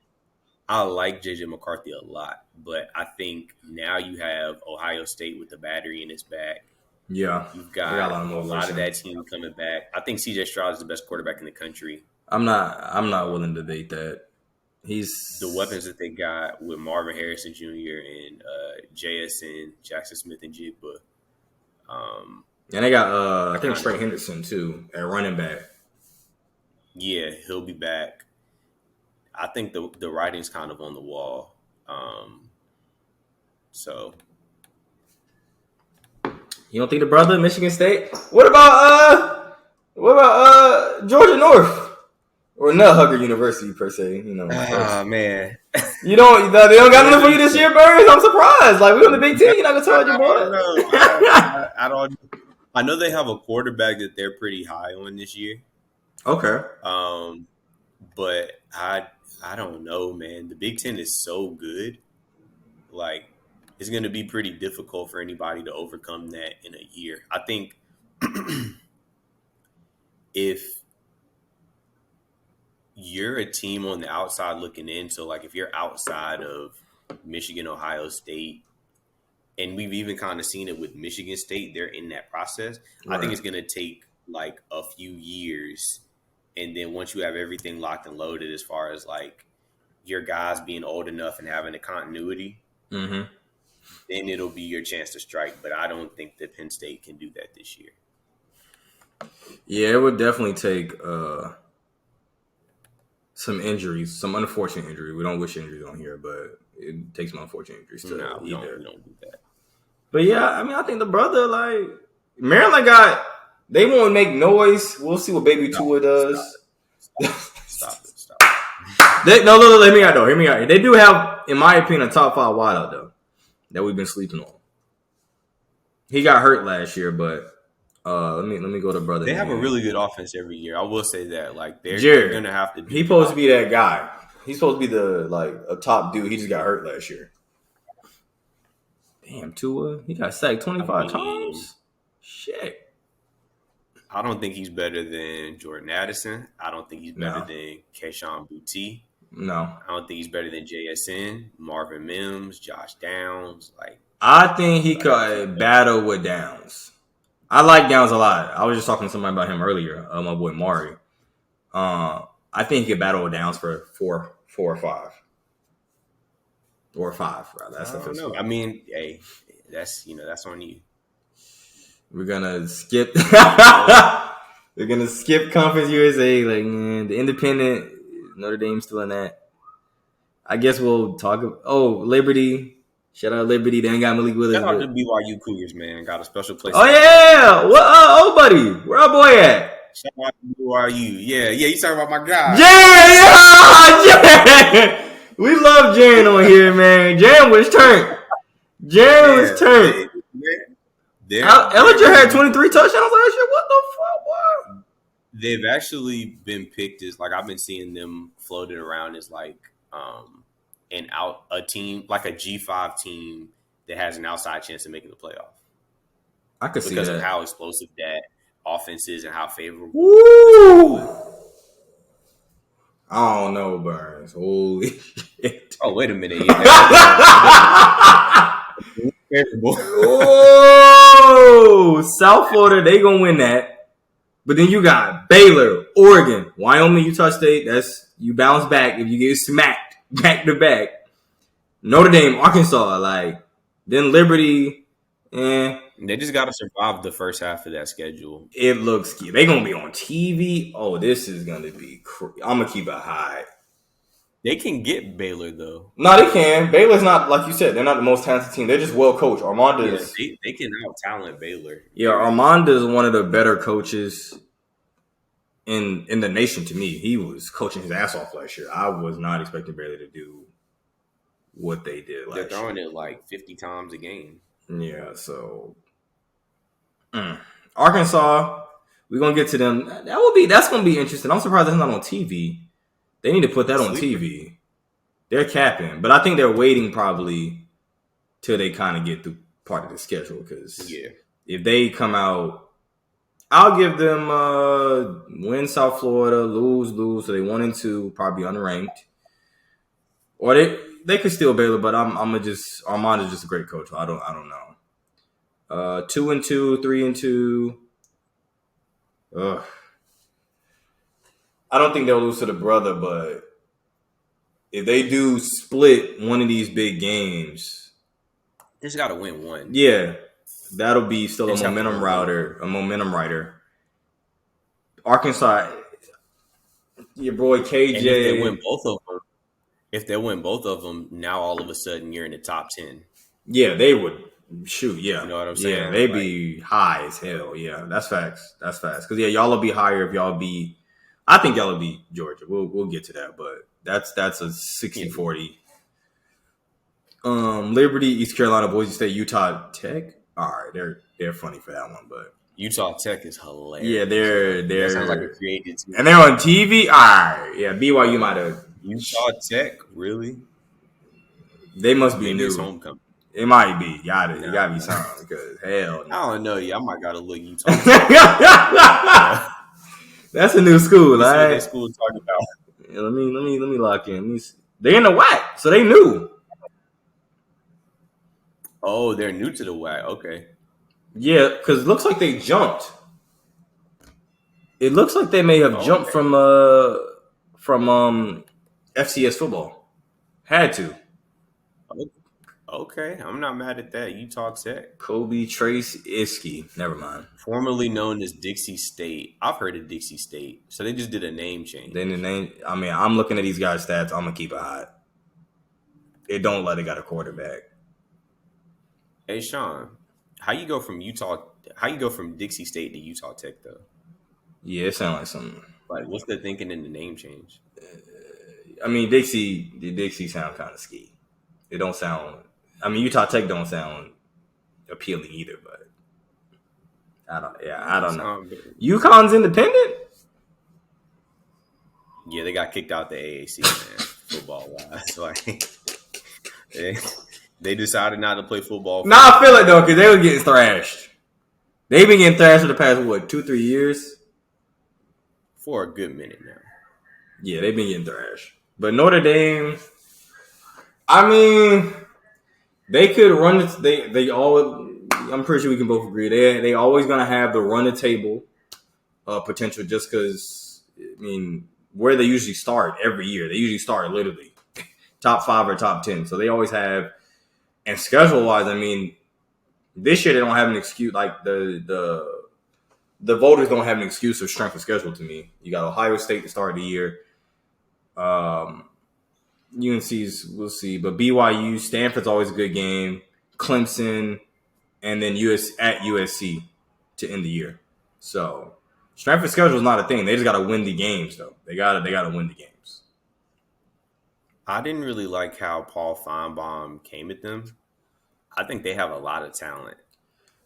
[SPEAKER 4] I like JJ McCarthy a lot, but I think now you have Ohio State with the battery in its back.
[SPEAKER 3] Yeah,
[SPEAKER 4] you've got a lot of that team coming back. I think CJ Stroud is the best quarterback in the country. I'm
[SPEAKER 3] not willing to debate that. He's
[SPEAKER 4] the weapons that they got with Marvin Harrison Jr. and JSN, Jackson Smith and Jigba.
[SPEAKER 3] And they got I think Trey Henderson too at running back.
[SPEAKER 4] Yeah, he'll be back. I think the writing's kind of on the wall. So.
[SPEAKER 3] You don't think the brother at Michigan State? What about Georgia North or Nut Hugger University per se? You know.
[SPEAKER 4] Oh man,
[SPEAKER 3] they don't got nothing for you this year, Burns. I'm surprised. Like we on the Big Ten, you're not gonna tell your boy.
[SPEAKER 4] I don't. I know they have a quarterback that they're pretty high on this year.
[SPEAKER 3] Okay.
[SPEAKER 4] But I don't know, man. The Big Ten is so good. Like it's going to be pretty difficult for anybody to overcome that in a year. I think if you're a team on the outside looking in, so like if you're outside of Michigan, Ohio State, and we've even kind of seen it with Michigan State, they're in that process. Right. I think it's going to take like a few years. And then once you have everything locked and loaded as far as like your guys being old enough and having the continuity, then it'll be your chance to strike. But I don't think that Penn State can do that this year.
[SPEAKER 3] Yeah, it would definitely take some injuries, some unfortunate injuries. We don't wish injuries on here, but it takes some unfortunate injuries to
[SPEAKER 4] no, we don't do that.
[SPEAKER 3] But yeah, I mean, I think the brother, like, Maryland they won't make noise. We'll see what Baby Tua does.
[SPEAKER 4] Stop it.
[SPEAKER 3] No, hear me out, though. Hear me out. They do have, in my opinion, a top 5 wideout, though, that we've been sleeping on. He got hurt last year, but let me go to brother.
[SPEAKER 4] They have a really good offense every year. I will say that. Like, they're going to have to be.
[SPEAKER 3] He's supposed to be that guy. He's supposed to be a top dude. He just got hurt last year. Damn, Tua. He got sacked 25 times? Shit.
[SPEAKER 4] I don't think he's better than Jordan Addison. I don't think he's better than Kayshon Boutte.
[SPEAKER 3] No.
[SPEAKER 4] I don't think he's better than JSN, Marvin Mims, Josh Downs.
[SPEAKER 3] I think he could battle with Downs. I like Downs a lot. I was just talking to somebody about him earlier, my boy Mari. I think he could battle with Downs for 4 or 5. Or 5, rather. That's the first one.
[SPEAKER 4] I mean, hey, that's on you.
[SPEAKER 3] We're gonna skip. We're gonna skip Conference USA. Like, man, the independent Notre Dame's still in that. I guess we'll talk. Liberty. Shout out Liberty. They ain't got Malik Willis.
[SPEAKER 4] Shout out to BYU Cougars, man. Got a special place.
[SPEAKER 3] Oh yeah. What? Buddy, where our boy at?
[SPEAKER 4] Shout out to BYU. Yeah. You talking about my guy?
[SPEAKER 3] Yeah. We love Jaren on here, man. Jaren was turned. Ellinger had 23 touchdowns last year. What the fuck? What?
[SPEAKER 4] They've actually been picked as, like, I've been seeing them floated around as like a team, like a G5 team that has an outside chance of making the playoff.
[SPEAKER 3] I could see that.
[SPEAKER 4] Because of how explosive that offense is and how favorable.
[SPEAKER 3] Woo! I don't know, Burns. Holy shit.
[SPEAKER 4] Oh, wait a minute.
[SPEAKER 3] Oh, South Florida, they gonna win that. But then you got Baylor, Oregon, Wyoming, Utah State. You bounce back if you get smacked back to back. Notre Dame, Arkansas, then Liberty,
[SPEAKER 4] They just got to survive the first half of that schedule.
[SPEAKER 3] It looks – they going to be on TV. Oh, this is going to be – I'm going to keep it high.
[SPEAKER 4] They can get Baylor, though.
[SPEAKER 3] No, they can. Baylor's not – like you said, they're not the most talented team. They're just well-coached. Armando's –
[SPEAKER 4] they can out-talent Baylor.
[SPEAKER 3] Yeah, Armando's one of the better coaches in the nation to me. He was coaching his ass off last year. I was not expecting Baylor to do what they did last year.
[SPEAKER 4] They're throwing it like 50 times a game.
[SPEAKER 3] Yeah, so – Arkansas, we're gonna get to them. That's gonna be interesting. I'm surprised that's not on TV. They need to put that on TV. They're capping, but I think they're waiting probably till they kind of get through part of the schedule. Because if they come out, I'll give them win South Florida, lose, so they 1-2, probably unranked, or they could still Baylor. But Armando's just a great coach. I don't know. 2-2, 3-2. I don't think they'll lose to the brother, but if they do split one of these big games,
[SPEAKER 4] they just got to win one.
[SPEAKER 3] Yeah, that'll be still a momentum rider. Arkansas, your boy KJ.
[SPEAKER 4] And if they win both of them, now all of a sudden you're in the top 10.
[SPEAKER 3] Yeah, they would. Shoot, yeah.
[SPEAKER 4] You know what I'm saying?
[SPEAKER 3] Yeah, they'd be high as hell. Yeah, that's facts. Because, y'all will be higher if y'all beat – I think y'all will beat Georgia. We'll get to that, but that's a 60-40. Liberty, East Carolina, Boise State, Utah Tech. All right, they're funny for that one, but –
[SPEAKER 4] Utah Tech is hilarious.
[SPEAKER 3] Yeah, they're
[SPEAKER 4] that sounds like a created team.
[SPEAKER 3] And they're on TV? All right. Yeah, BYU might have –
[SPEAKER 4] Utah Tech? Really?
[SPEAKER 3] They must be new.
[SPEAKER 4] Homecoming.
[SPEAKER 3] It might be. Got it. It gotta be something because hell. No.
[SPEAKER 4] I don't know. Yeah, I might gotta look Utah.
[SPEAKER 3] That's a new school,
[SPEAKER 4] That's what
[SPEAKER 3] right?
[SPEAKER 4] that school talking about.
[SPEAKER 3] Yeah, let me lock in. They in the WAC, so they new.
[SPEAKER 4] Oh, they're new to the WAC. Okay.
[SPEAKER 3] Yeah, because it looks like they jumped. It looks like they may have jumped from FCS football. Had to.
[SPEAKER 4] Okay, I'm not mad at that. Utah Tech.
[SPEAKER 3] Kobe Trace Iskey. Never mind.
[SPEAKER 4] Formerly known as Dixie State. I've heard of Dixie State. So they just did a name change.
[SPEAKER 3] Then the name. I mean, I'm looking at these guys' stats. I'm gonna keep it hot. It don't let it got a quarterback.
[SPEAKER 4] Hey Sean, how you go from Dixie State to Utah Tech though?
[SPEAKER 3] Yeah, it sounds like something.
[SPEAKER 4] Like, what's the thinking in the name change?
[SPEAKER 3] I mean, the Dixie sound kind of ski. It don't sound. I mean, Utah Tech don't sound appealing either, but I don't know. UConn's independent?
[SPEAKER 4] Yeah, they got kicked out the AAC, man, football wise. Like, they decided not to play football.
[SPEAKER 3] Nah, I feel it though, because they were getting thrashed. They've been getting thrashed for the past 2-3 years?
[SPEAKER 4] For a good minute now.
[SPEAKER 3] Yeah, they've been getting thrashed. But Notre Dame, I mean, they could run it. They all. I'm pretty sure we can both agree they always gonna have the run the table potential. Just because I mean, where they usually start every year, they usually start literally top 5 or top 10. So they always have. And schedule wise, I mean, this year they don't have an excuse. Like the voters don't have an excuse of strength of schedule. To me, you got Ohio State to start the year. UNC's, we'll see. But BYU, Stanford's always a good game. Clemson, and then at USC to end the year. So strength of schedule is not a thing. They just got to win the games, though. They got to win the games.
[SPEAKER 4] I didn't really like how Paul Feinbaum came at them. I think they have a lot of talent.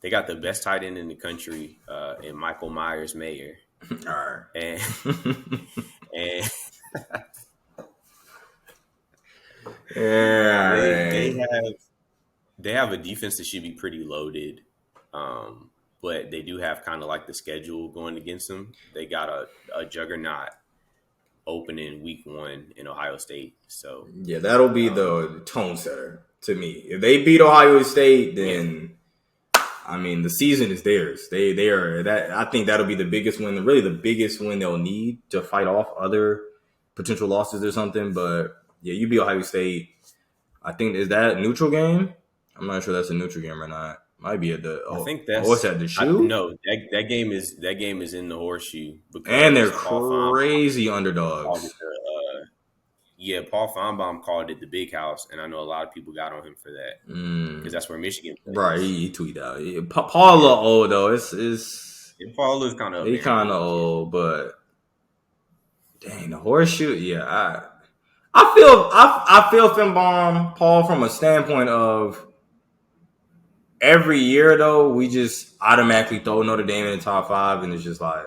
[SPEAKER 4] They got the best tight end in the country in Michael Myers-Mayer.
[SPEAKER 3] All right.
[SPEAKER 4] And
[SPEAKER 3] yeah,
[SPEAKER 4] they have a defense that should be pretty loaded, but they do have kind of like the schedule going against them. They got a juggernaut opening week 1 in Ohio State, so
[SPEAKER 3] yeah, that'll be the tone setter to me. If they beat Ohio State, then I mean the season is theirs. They are that. I think that'll be the biggest win, really the biggest win they'll need to fight off other potential losses or something. But yeah, you beat Ohio State. I think is that a neutral game? I'm not sure that's a neutral game or not. Might be at the.
[SPEAKER 4] I think that's.
[SPEAKER 3] What's that? The shoe?
[SPEAKER 4] No, that game is in the horseshoe.
[SPEAKER 3] And they're crazy underdogs.
[SPEAKER 4] Yeah, Paul Feinbaum called it the Big House, and I know a lot of people got on him for that because that's where Michigan plays.
[SPEAKER 3] Right, he tweeted out. Yeah, Paul a little old though.
[SPEAKER 4] Paul is kind of
[SPEAKER 3] he kind of old, but dang the horseshoe. Yeah, I feel Feinbaum, Paul, from a standpoint of every year though we just automatically throw Notre Dame in the top 5, and it's just like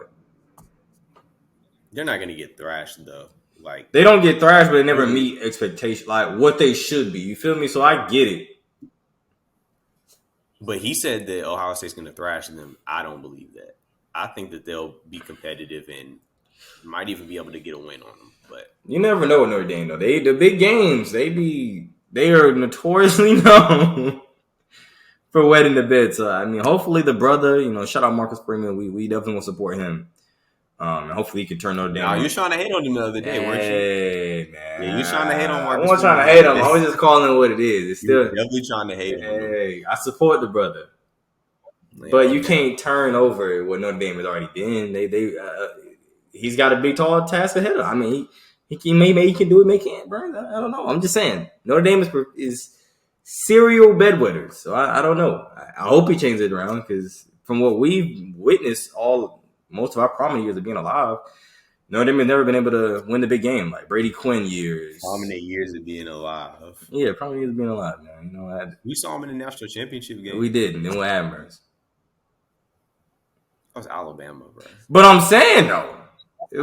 [SPEAKER 4] they're not going to get thrashed though. Like
[SPEAKER 3] they don't get thrashed, but they never meet expectations, like what they should be. You feel me? So I get it.
[SPEAKER 4] But he said that Ohio State's going to thrash them. I don't believe that. I think that they'll be competitive and might even be able to get a win on them. But
[SPEAKER 3] you never know with Notre Dame though. The big games they are notoriously known for wetting the bed. So I mean, hopefully the brother, shout out Marcus Freeman. We definitely will support him. And hopefully he can turn Notre Dame.
[SPEAKER 4] Nah, you were trying to hate on him the other day, weren't you?
[SPEAKER 3] Hey, man.
[SPEAKER 4] Yeah, you were trying to hate on Marcus.
[SPEAKER 3] I wasn't trying to hate him. I was just calling it what it is. It's still
[SPEAKER 4] definitely trying to hate him.
[SPEAKER 3] Hey, I support the brother. Yeah, but you can't turn over what Notre Dame has already been. He's got a big, tall task ahead of him. I mean, he can do it, maybe he can't, bro. I don't know. I'm just saying. Notre Dame is serial bedwetters. So I don't know. I hope he changes it around because from what we've witnessed most of our prominent years of being alive, Notre Dame has never been able to win the big game, like Brady Quinn years.
[SPEAKER 4] Prominent years of being alive.
[SPEAKER 3] Yeah, prominent years of being alive, man.
[SPEAKER 4] We saw him in the national championship game.
[SPEAKER 3] We did, and then what happened?
[SPEAKER 4] That was Alabama, bro.
[SPEAKER 3] But I'm saying though, they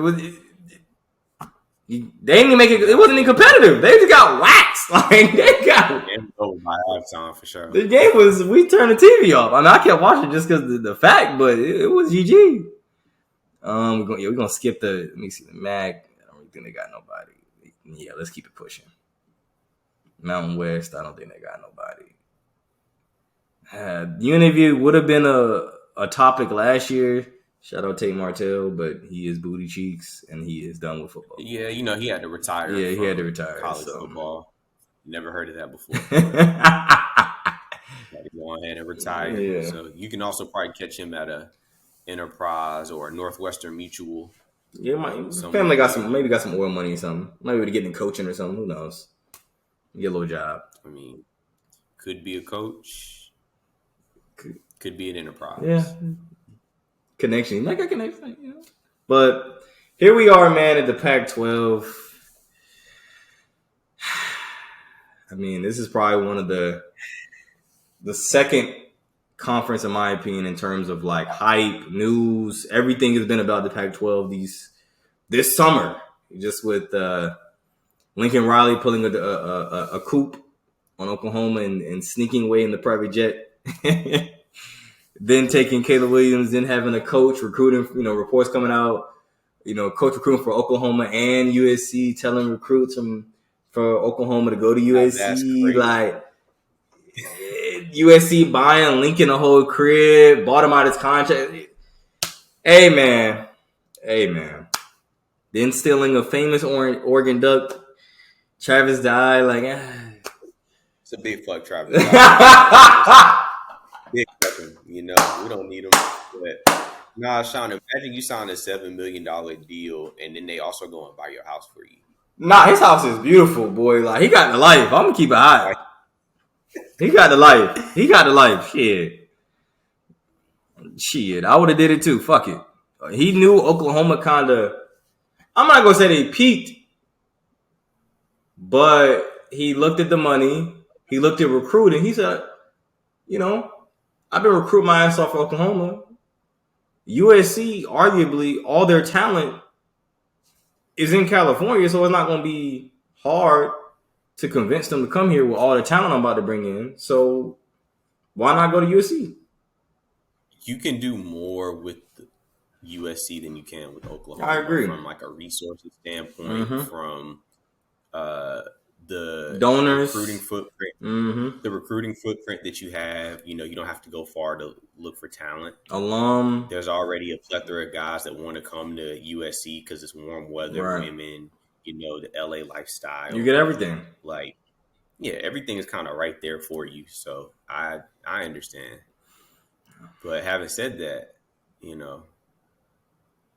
[SPEAKER 3] didn't even make it. It wasn't even competitive. They just got waxed. Like they got
[SPEAKER 4] Game was over by halftime for sure.
[SPEAKER 3] the game was. We turned the TV off. I mean, I kept watching just because the fact, but it was GG. We're gonna skip the. Let me see the MAC. I don't really think they got nobody. Yeah, let's keep it pushing. Mountain West. I don't think they got nobody. UNLV would have been a topic last year. Shout out Tate Martell, but he is booty cheeks and he is done with football.
[SPEAKER 4] Yeah, he had to retire.
[SPEAKER 3] Yeah, he had to retire.
[SPEAKER 4] College football. Never heard of that before. Go ahead and retire.
[SPEAKER 3] Yeah.
[SPEAKER 4] So you can also probably catch him at a Enterprise or Northwestern Mutual.
[SPEAKER 3] Yeah, family got some oil money or something. Maybe to get in coaching or something. Who knows? Get a little job.
[SPEAKER 4] I mean, could be a coach. Could be an Enterprise.
[SPEAKER 3] Yeah. Connection. He might got connection. You know? But here we are, man, at the Pac-12. I mean, this is probably one of the second conference, in my opinion, in terms of like hype, news. Everything has been about the Pac-12 this summer, just with Lincoln Riley pulling a coup on Oklahoma and sneaking away in the private jet. Then taking Caleb Williams, then having a coach recruiting, reports coming out, coach recruiting for Oklahoma and USC, telling recruits for Oklahoma to go to USC. Like USC buying Lincoln a whole crib, bought him out his contract. Hey man. Then stealing a famous Oregon Duck, Travis Dye. Like,
[SPEAKER 4] it's a big fuck, Travis. Big fucking, we don't need him. But nah, Sean, imagine you sign a $7 million deal and then they also go and buy your house for you.
[SPEAKER 3] Nah, his house is beautiful, boy. Like, he got the life. I'm gonna keep it high. He got the life. Shit. I would have did it too. Fuck it. He knew Oklahoma kind of. I'm not gonna say they peaked, but he looked at the money. He looked at recruiting. He said, I've been recruiting my ass off for Oklahoma. USC, arguably, all their talent is in California, so it's not going to be hard to convince them to come here with all the talent I'm about to bring in. So why not go to USC?
[SPEAKER 4] You can do more with USC than you can with Oklahoma.
[SPEAKER 3] I agree.
[SPEAKER 4] From like a resources standpoint, from the
[SPEAKER 3] donors,
[SPEAKER 4] recruiting footprint, the recruiting footprint that you have. You don't have to go far to look for talent.
[SPEAKER 3] Alum.
[SPEAKER 4] There's already a plethora of guys that want to come to USC because it's warm weather, women, the LA lifestyle.
[SPEAKER 3] You get everything.
[SPEAKER 4] Like, yeah, everything is kind of right there for you. So I understand. But having said that,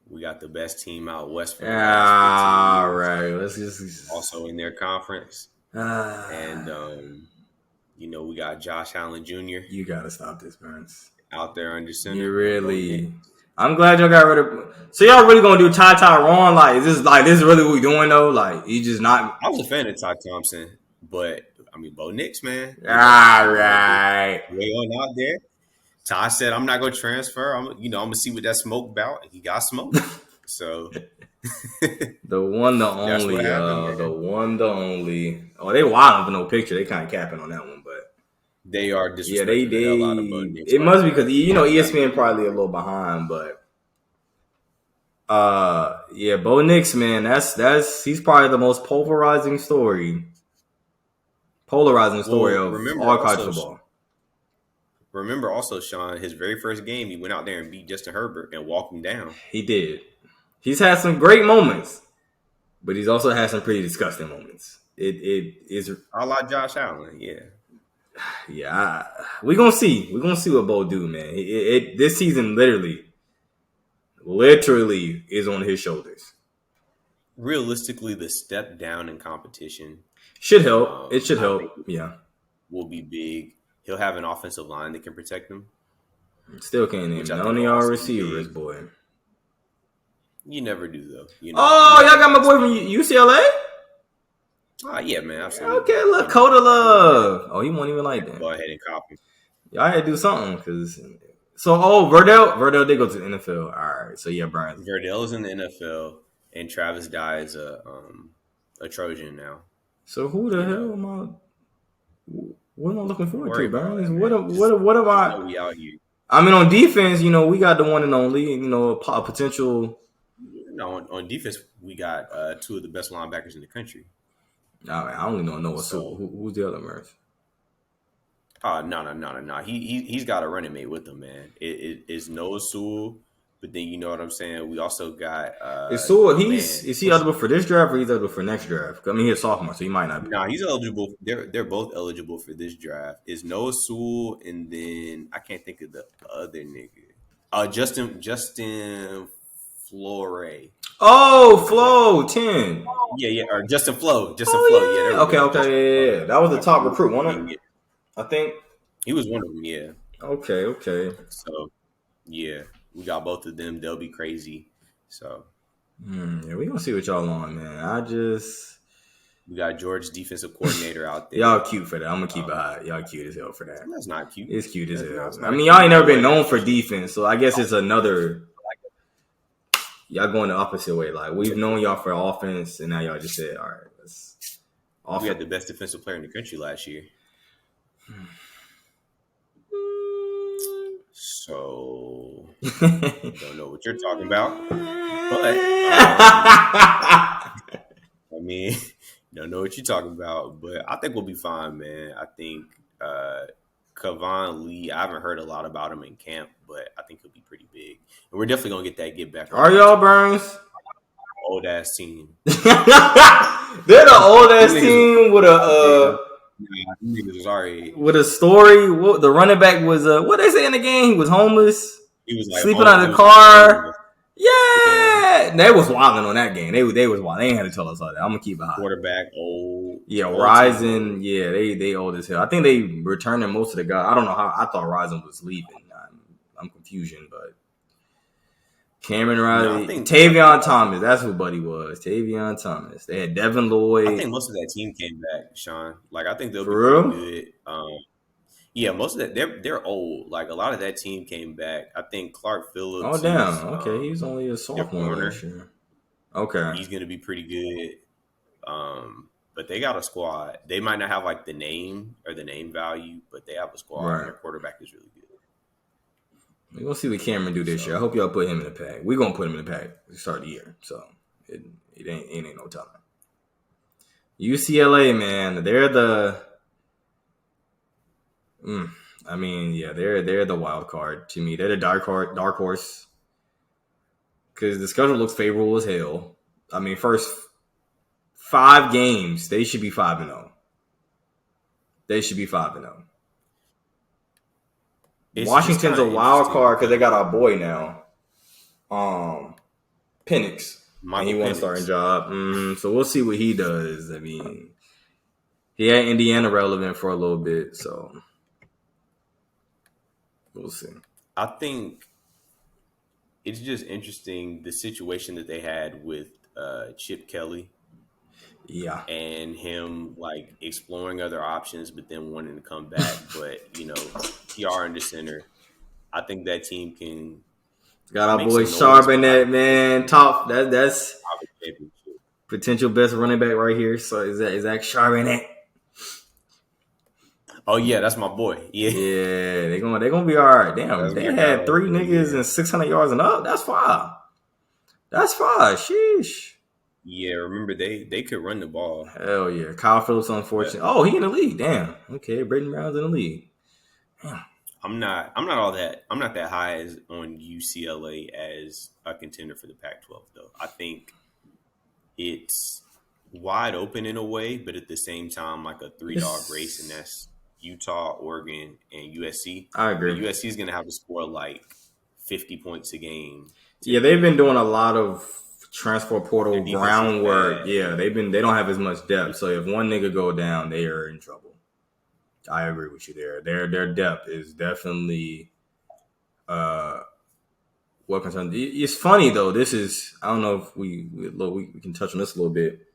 [SPEAKER 4] we got the best team out west.
[SPEAKER 3] All right, let's just
[SPEAKER 4] also in their conference, and we got Josh Allen Jr.
[SPEAKER 3] You gotta stop this, Burns.
[SPEAKER 4] Out there under center.
[SPEAKER 3] You really. I'm glad y'all got rid of. So y'all really gonna do Ty Tyrone? Like, is this really what we doing though? Like, he just not.
[SPEAKER 4] I was a fan of Ty Thompson, but I mean, Bo Nix, man.
[SPEAKER 3] All right,
[SPEAKER 4] way on out there. Ty said, "I'm not going to transfer. I'm going to see what that smoke about." And he got smoked. So
[SPEAKER 3] the one, the only, the one, the only. Oh, they wild for no picture. They kind of capping on that one, but
[SPEAKER 4] they are disrespecting.
[SPEAKER 3] Yeah, they
[SPEAKER 4] the hell out of Bo Nix.
[SPEAKER 3] It must be because ESPN probably a little behind, but yeah, Bo Nix, man, that's he's probably the most polarizing story of all college football.
[SPEAKER 4] Remember also, Sean, his very first game, he went out there and beat Justin Herbert and walked him down.
[SPEAKER 3] He did. He's had some great moments, but he's also had some pretty disgusting moments. It is
[SPEAKER 4] a la Josh Allen, yeah.
[SPEAKER 3] Yeah, we're gonna see. We're gonna see what Bo do, man. This season literally is on his shoulders.
[SPEAKER 4] Realistically, the step down in competition
[SPEAKER 3] should help. It should help. Yeah,
[SPEAKER 4] will be big. He'll have an offensive line that can protect him.
[SPEAKER 3] Still can't name none of y'all receivers, boy.
[SPEAKER 4] You never do, though.
[SPEAKER 3] Y'all got my boy from UCLA?
[SPEAKER 4] Yeah, man, absolutely.
[SPEAKER 3] Okay, look, Coda Love. Oh, he won't even like that.
[SPEAKER 4] Go ahead and copy.
[SPEAKER 3] Y'all had to do something, because... So, Verdell did go to the NFL. All right, so yeah, Brian.
[SPEAKER 4] Verdell is in the NFL, and Travis Dye is a Trojan now.
[SPEAKER 3] So who the hell am I? What am I looking forward to, Burns?
[SPEAKER 4] Man.
[SPEAKER 3] What am I?
[SPEAKER 4] We out here.
[SPEAKER 3] I mean, on defense, we got the one and only, a potential.
[SPEAKER 4] No, on defense, we got two of the best linebackers in the country.
[SPEAKER 3] Nah, man, I don't even know what's who's the other Murph.
[SPEAKER 4] No. He's got a running mate with him, man. It's Noah Sewell, but then you know what I'm saying. We also got
[SPEAKER 3] Is Sewell? Is he eligible for this draft or he's eligible for next draft? I mean, he's a sophomore, so he might not be.
[SPEAKER 4] No, he's eligible. They're both eligible for this draft. It's Noah Sewell, and then I can't think of the other nigga. Justin Flore.
[SPEAKER 3] Oh, Flo 10.
[SPEAKER 4] Yeah, or Justin Flo. Flo. Yeah.
[SPEAKER 3] Okay. That was the top recruit, wasn't it? I think
[SPEAKER 4] he was one of them. Yeah.
[SPEAKER 3] Okay.
[SPEAKER 4] So, yeah, we got both of them. They'll be crazy. So,
[SPEAKER 3] yeah, we gonna see what y'all on, man.
[SPEAKER 4] We got George's defensive coordinator out there.
[SPEAKER 3] Y'all cute for that. I'm gonna keep it high. Y'all cute as hell for that.
[SPEAKER 4] That's not cute.
[SPEAKER 3] It's cute as hell. I mean, y'all ain't never been known for defense, so I guess it's another. Y'all going the opposite way. Like, we've known y'all for offense, and now y'all just said, all right, let's offense.
[SPEAKER 4] We had the best defensive player in the country last year. So, don't know what you're talking about. But, I mean, don't know what you're talking about. But I think we'll be fine, man. I think Kavon Lee, I haven't heard a lot about him in camp, but I think he'll be pretty big. And we're definitely going to get that get back.
[SPEAKER 3] Are y'all, Burns?
[SPEAKER 4] Old-ass team.
[SPEAKER 3] They're the old-ass team with a...
[SPEAKER 4] sorry.
[SPEAKER 3] With a story. The running back was... what they say in the game? He was homeless.
[SPEAKER 4] He was like
[SPEAKER 3] sleeping out of the car. Yeah. They was wilding on that game. They was wild. They ain't had to tell us all that. I'm going to keep it high.
[SPEAKER 4] Quarterback, old.
[SPEAKER 3] Yeah, Ryzen. Yeah, they old as hell. I think they returning most of the guys. I don't know how. I thought Ryzen was leaving. I'm confusion, but Cameron Riley, Tavion Thomas. That's who Buddy was. Tavion Thomas. They had Devin Lloyd.
[SPEAKER 4] I think most of that team came back, Sean. Like, I think they'll be pretty good. Yeah, most of that they're old. Like, a lot of that team came back. I think Clark Phillips.
[SPEAKER 3] Oh damn! Okay, he's only a sophomore this year. Okay,
[SPEAKER 4] he's gonna be pretty good. But they got a squad. They might not have like the name or the name value, but they have a squad. Right. Their quarterback is really good.
[SPEAKER 3] We're gonna see what Cameron do this year. I hope y'all put him in the pack. We're gonna put him in the pack to start the year. So it ain't no telling. UCLA, man, they're the. I mean, yeah, they're the wild card to me. They're the dark horse because the schedule looks favorable as hell. I mean, first 5 games, they should be 5-0. They should be 5-0. Washington's a wild card because they got our boy now, Penix, and he won a starting job. So we'll see what he does. I mean, he had Indiana relevant for a little bit, so we'll see.
[SPEAKER 4] I think it's just interesting the situation that they had with Chip Kelly.
[SPEAKER 3] Yeah.
[SPEAKER 4] And him like exploring other options, but then wanting to come back. But, PR under center. I think that team can. Got
[SPEAKER 3] our boy Charbonnet, man. Top. That's potential best running back right here. So is that Charbonnet?
[SPEAKER 4] Oh yeah, that's my boy. Yeah,
[SPEAKER 3] they're gonna be all right. Damn, they had 3 niggas and 600 yards and up. That's fine. Sheesh.
[SPEAKER 4] Yeah, remember they could run the ball.
[SPEAKER 3] Hell yeah. Kyle Phillips, unfortunate. Yeah. Oh, he in the league. Damn. Okay, Braden Brown's in the league. Damn.
[SPEAKER 4] I'm not that high as on UCLA as a contender for the Pac-12 though. I think it's wide open in a way, but at the same time like a 3-dog race, and that's Utah, Oregon, and USC.
[SPEAKER 3] I agree.
[SPEAKER 4] But USC is going to have to score like 50 points a game.
[SPEAKER 3] Yeah, they've been doing a lot of transfer portal groundwork. Yeah, they don't have as much depth. So if one nigga go down, they are in trouble. I agree with you there. Their depth is definitely what concerns. It's funny though. This is, I don't know if we can touch on this a little bit.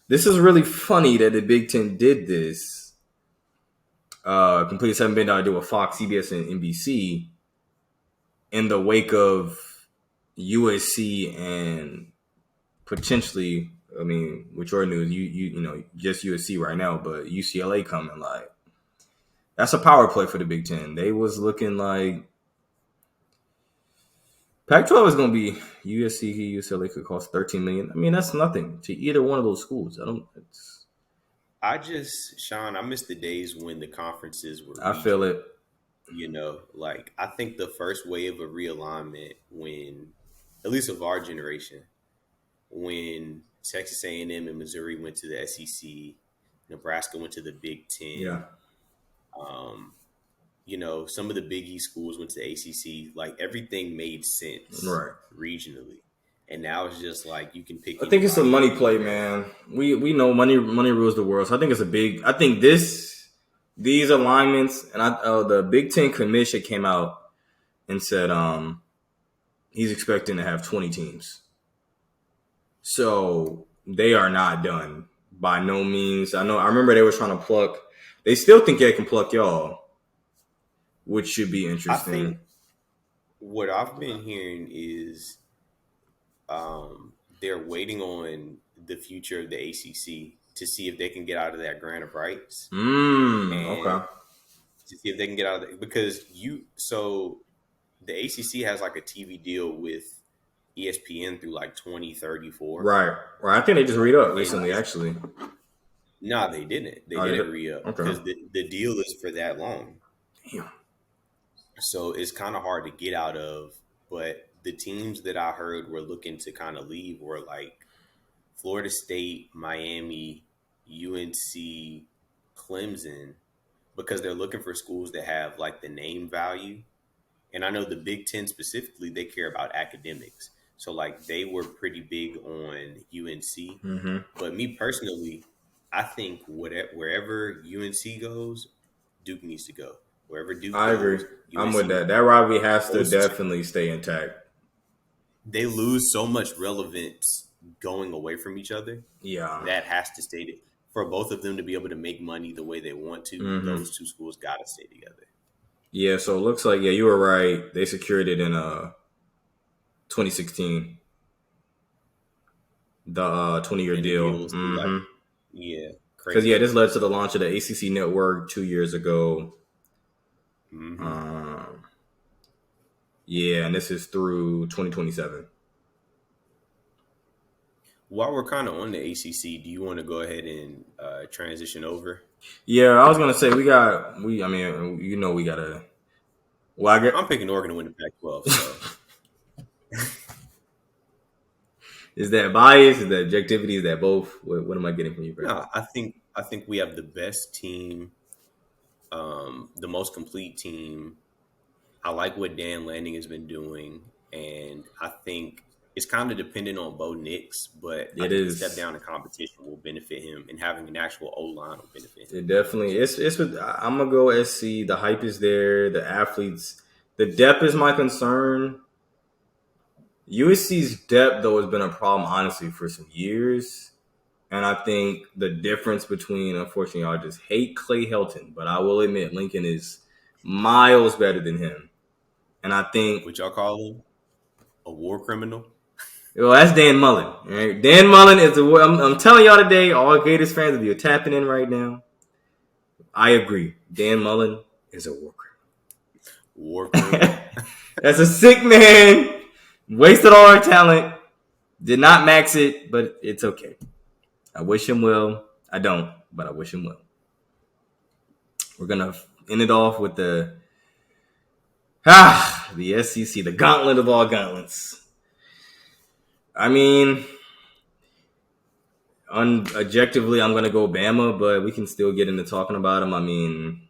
[SPEAKER 3] This is really funny that the Big Ten did this. Completely $7 billion deal with Fox, CBS, and NBC in the wake of USC and potentially I mean, with your news, you know, just USC right now, but UCLA coming, like, that's a power play for the Big Ten. They was looking like Pac-12 is going to be USC, UCLA could cost $13 million. I mean, that's nothing to either one of those schools.
[SPEAKER 4] Sean, I miss the days when the conferences were
[SPEAKER 3] I feel it.
[SPEAKER 4] You know, like I think the first wave of realignment when, at least of our generation, when Texas A&M and Missouri went to the SEC, Nebraska went to the Big Ten.
[SPEAKER 3] Yeah.
[SPEAKER 4] You know, some of the Big East schools went to the ACC. Like everything made sense regionally, and now it's just like you can pick.
[SPEAKER 3] I think it's a money play, man. We know money rules the world. So I think it's a big. I think these alignments and the Big Ten commission came out and said he's expecting to have 20 teams. So they are not done by no means. I remember they were trying to pluck. They still think they can pluck y'all, which should be interesting.
[SPEAKER 4] I think what I've been hearing is they're waiting on the future of the ACC to see if they can get out of that grant of rights.
[SPEAKER 3] Okay.
[SPEAKER 4] To see if they can get out of it. Because the ACC has like a TV deal with ESPN through like 2034.
[SPEAKER 3] Right. I think they just re-up recently, actually.
[SPEAKER 4] No, they didn't. They didn't re-up because the deal is for that long.
[SPEAKER 3] Damn.
[SPEAKER 4] So it's kind of hard to get out of. But the teams that I heard were looking to kind of leave were like Florida State, Miami, UNC, Clemson, because they're looking for schools that have like the name value. And I know the Big Ten specifically, they care about academics. So like they were pretty big on UNC. Mm-hmm. But me personally, I think wherever UNC goes, Duke needs to go. Wherever Duke goes,
[SPEAKER 3] agree.
[SPEAKER 4] UNC
[SPEAKER 3] I'm with that. That rivalry has to definitely stay intact.
[SPEAKER 4] They lose so much relevance going away from each other.
[SPEAKER 3] Yeah.
[SPEAKER 4] That has to stay for both of them to be able to make money the way they want to. Mm-hmm. Those two schools got to stay together. Yeah,
[SPEAKER 3] so it looks like, you were right. They secured it in 2016. The 20-year deal. Mm-hmm.
[SPEAKER 4] Like,
[SPEAKER 3] because, this led to the launch of the ACC network 2 years ago. Mm-hmm. And this is through 2027.
[SPEAKER 4] While we're kind of on the ACC, do you want to go ahead and transition over?
[SPEAKER 3] Yeah, I was gonna say we gotta. Well,
[SPEAKER 4] I'm picking Oregon to win the Pac-12. So.
[SPEAKER 3] Is that bias? Is that objectivity? Is that both? What am I getting from you, bro?
[SPEAKER 4] No, I think we have the best team, the most complete team. I like what Dan Lanning has been doing, and I think it's kind of dependent on Bo Nix, but I think a step down in competition will benefit him, and having an actual O-line will benefit him.
[SPEAKER 3] It definitely. I'm gonna go SC. The hype is there. The athletes, the depth is my concern. USC's depth, though, has been a problem, honestly, for some years. And I think the difference between, unfortunately, I just hate Clay Helton, but I will admit Lincoln is miles better than him. And I think...
[SPEAKER 4] What y'all call him? A war criminal?
[SPEAKER 3] Well, that's Dan Mullen. Right? Dan Mullen is I'm telling y'all today, all Gators fans, if you're tapping in right now, I agree. Dan Mullen is a war criminal.
[SPEAKER 4] War criminal?
[SPEAKER 3] That's a sick man. Wasted all our talent. Did not max it, but it's okay. I wish him well. I don't, but I wish him well. We're going to end it off with the SEC, the gauntlet of all gauntlets. I mean, objectively, I'm going to go Bama, but we can still get into talking about them. I mean,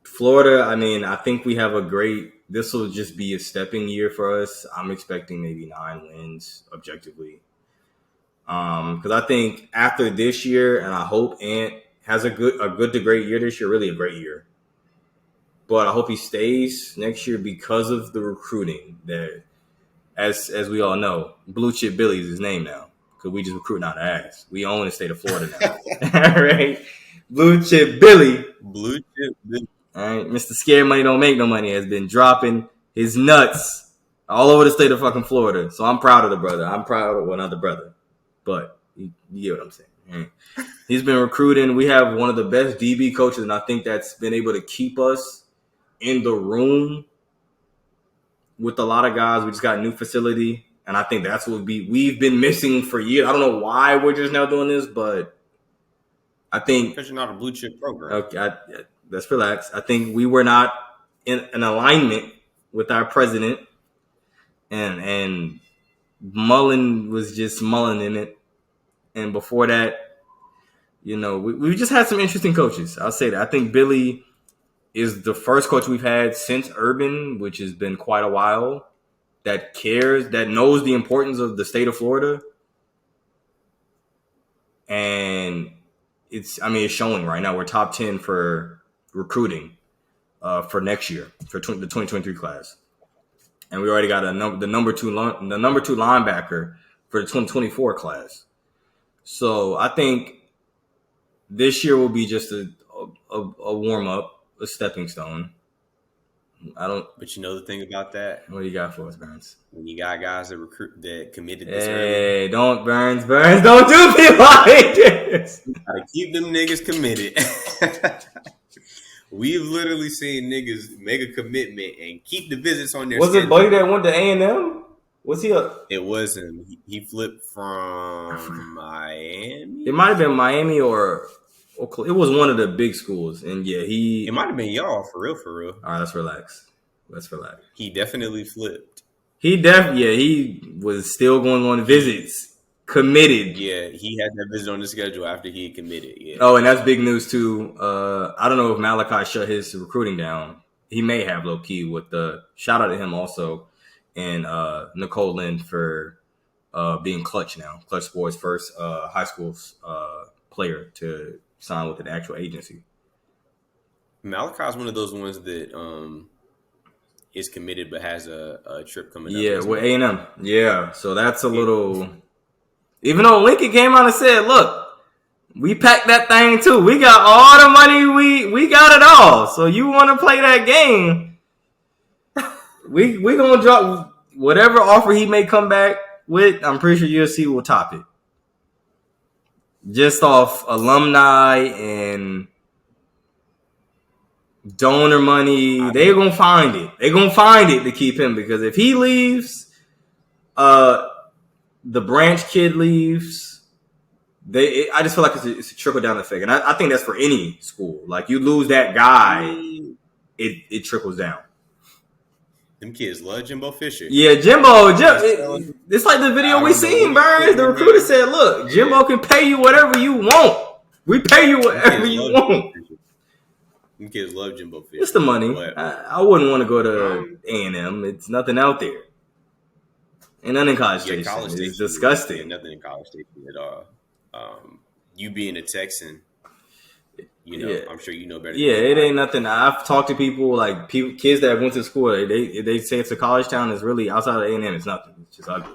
[SPEAKER 3] Florida, I think we have this will just be a stepping year for us. I'm expecting maybe 9 wins objectively. Because I think after this year, and I hope Ant has a good to great year this year, really a great year. But I hope he stays next year because of the recruiting that, as we all know, Blue Chip Billy is his name now. Because we just recruiting out of ass. We own the state of Florida now. All right? Blue Chip Billy.
[SPEAKER 4] Blue Chip Billy.
[SPEAKER 3] All right, Mr. Scared Money Don't Make No Money has been dropping his nuts all over the state of fucking Florida. So I'm proud of the brother. I'm proud of another brother. but you get what I'm saying. He's been recruiting. We have one of the best DB coaches, and I think that's been able to keep us in the room with a lot of guys. We just got a new facility, and I think that's what we've been missing for years. I don't know why we're just now doing this, but I think
[SPEAKER 4] because you're not a blue chip program.
[SPEAKER 3] Okay, let's relax. I think we were not in an alignment with our president, and Mullen was just mulling in it. And before that, we just had some interesting coaches. I'll say that. I think Billy is the first coach we've had since Urban, which has been quite a while, that cares, that knows the importance of the state of Florida. And it's showing right now. We're top 10 for recruiting for next year, for the 2023 class. And we already got the number two linebacker for the 2024 class. So I think this year will be just a warm up, a stepping stone.
[SPEAKER 4] But you know the thing about that?
[SPEAKER 3] What do you got for us, Burns?
[SPEAKER 4] When you got guys that committed this early.
[SPEAKER 3] Hey, don't Burns, don't do me like this.
[SPEAKER 4] Gotta keep them niggas committed. We've literally seen niggas make a commitment and keep the visits on their schedule.
[SPEAKER 3] Was it Buddy that went to A&M? Was he
[SPEAKER 4] It wasn't. He flipped from Miami.
[SPEAKER 3] It might have been Miami or it was one of the big schools. And yeah,
[SPEAKER 4] it might have been y'all, for real.
[SPEAKER 3] All right, let's relax.
[SPEAKER 4] He definitely flipped.
[SPEAKER 3] He was still going on visits. Committed.
[SPEAKER 4] Yeah, he had that visit on the schedule after he committed. Yeah.
[SPEAKER 3] Oh, and that's big news too. I don't know if Malachi shut his recruiting down. He may have, low key, with the shout out to him also, and Nicole Lynn for being Clutch now. Clutch Sports' first high school player to sign with an actual agency.
[SPEAKER 4] Malachi's one of those ones that is committed but has a trip coming up.
[SPEAKER 3] Yeah, with A&M. Yeah, so that's a little. Even though Lincoln came out and said, look, we packed that thing too. We got all the money. We got it all. So you want to play that game, we going to drop whatever offer he may come back with. I'm pretty sure UFC will top it. Just off alumni and donor money. They're going to find it. They're going to find it to keep him, because if he leaves, the Branch kid leaves. I just feel like it's a trickle down effect, and I think that's for any school. Like, you lose that guy, it trickles down.
[SPEAKER 4] Them kids love Jimbo Fisher.
[SPEAKER 3] Yeah, Jimbo. It's like the video we seen, Burns. The recruiter said, "Look, Jimbo can pay you whatever you want. We pay you whatever you want."
[SPEAKER 4] Them kids love Jimbo Fisher.
[SPEAKER 3] It's the money. I wouldn't want to go to A&M. It's nothing out there. And nothing in College Station. It's disgusting.
[SPEAKER 4] Yeah, nothing in College Station at all. You being a Texan, I'm sure you know better.
[SPEAKER 3] Yeah, it ain't nothing. I've talked to people, like kids that went to school. They say it's a college town. It's really outside of A&M. It's nothing. It's just ugly.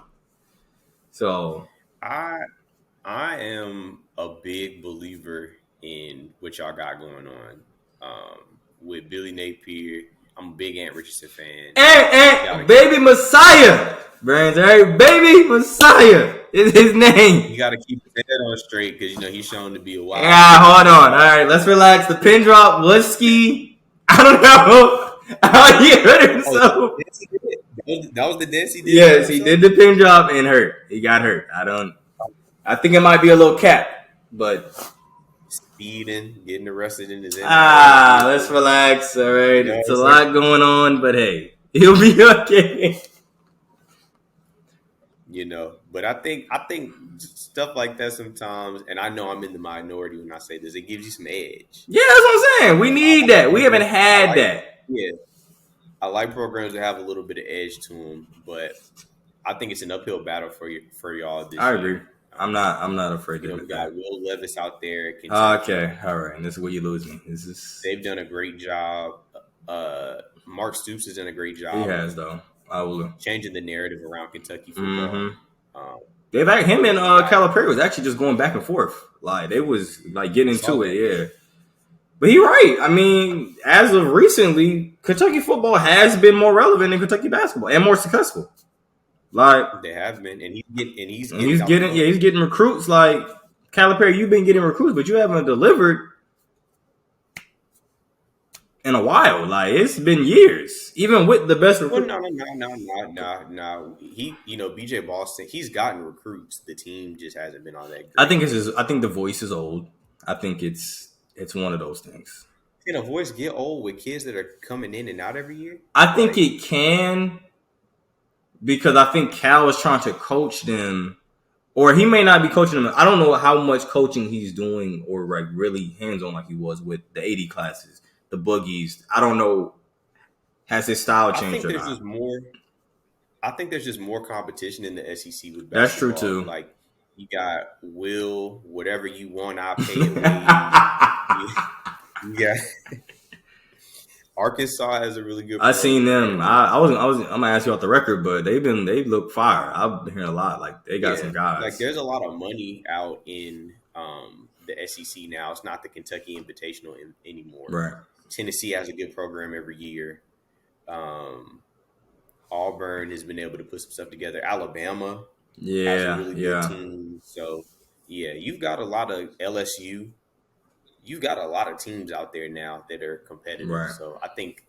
[SPEAKER 3] So
[SPEAKER 4] I am a big believer in what y'all got going on with Billy Napier. I'm a big Ant Richardson fan.
[SPEAKER 3] Ant Baby Messiah. Brands, Baby Messiah is his name.
[SPEAKER 4] You got to keep his head on straight, because he's shown to be a wild.
[SPEAKER 3] Hold on. All right, let's relax. The pin drop was ski. I don't know how he hurt himself.
[SPEAKER 4] That was the dance he did.
[SPEAKER 3] Yes, he did the pin drop and hurt. He got hurt. I think it might be a little cap, but
[SPEAKER 4] speeding, getting arrested in his.
[SPEAKER 3] Let's relax. All right, it's a lot going on, but hey, he'll be okay.
[SPEAKER 4] But I think stuff like that sometimes, and I know I'm in the minority when I say this, it gives you some edge.
[SPEAKER 3] Yeah, that's what I'm saying. We need that. We haven't had that.
[SPEAKER 4] Yeah, I like programs that have a little bit of edge to them, but I think it's an uphill battle for y'all this year.
[SPEAKER 3] I agree. I'm not afraid of it.
[SPEAKER 4] We got Will Levis out there.
[SPEAKER 3] Okay, all right. And this is where you lose me.
[SPEAKER 4] They've done a great job. Mark Stoops has done a great job.
[SPEAKER 3] He has, though. I will
[SPEAKER 4] changing the narrative around Kentucky football.
[SPEAKER 3] Mm-hmm. They've had him and Calipari was actually just going back and forth. Like, they was like getting into it, yeah. But he's right. I mean, as of recently, Kentucky football has been more relevant than Kentucky basketball and more successful. Like
[SPEAKER 4] They have been, and he's
[SPEAKER 3] getting recruits. Like Calipari, you've been getting recruits, but you haven't delivered in a while. Like it's been years, even with the best
[SPEAKER 4] Well,
[SPEAKER 3] recruit.
[SPEAKER 4] no. He, BJ Boston, he's gotten recruits. The team just hasn't been all that great.
[SPEAKER 3] I think I think the voice is old. I think it's one of those things.
[SPEAKER 4] Can a voice get old with kids that are coming in and out every year?
[SPEAKER 3] I think it can, because I think Cal is trying to coach them, or he may not be coaching them. I don't know how much coaching he's doing, or like really hands on like he was with the 80 classes, the boogies. I don't know. Has his style changed or not?
[SPEAKER 4] I think there's just more competition in the SEC with basketball.
[SPEAKER 3] That's true too.
[SPEAKER 4] Like you got Will, whatever you want, I'll pay it. Yeah. Arkansas has a really good program.
[SPEAKER 3] I seen them. I'm gonna ask you off the record, but they look fire. I've been hearing a lot. Like they got some guys.
[SPEAKER 4] Like there's a lot of money out in the SEC now. It's not the Kentucky Invitational anymore.
[SPEAKER 3] Right.
[SPEAKER 4] Tennessee has a good program every year. Auburn has been able to put some stuff together. Alabama has a really good team. So you've got a lot of LSU. You've got a lot of teams out there now that are competitive.
[SPEAKER 3] Right.
[SPEAKER 4] So I think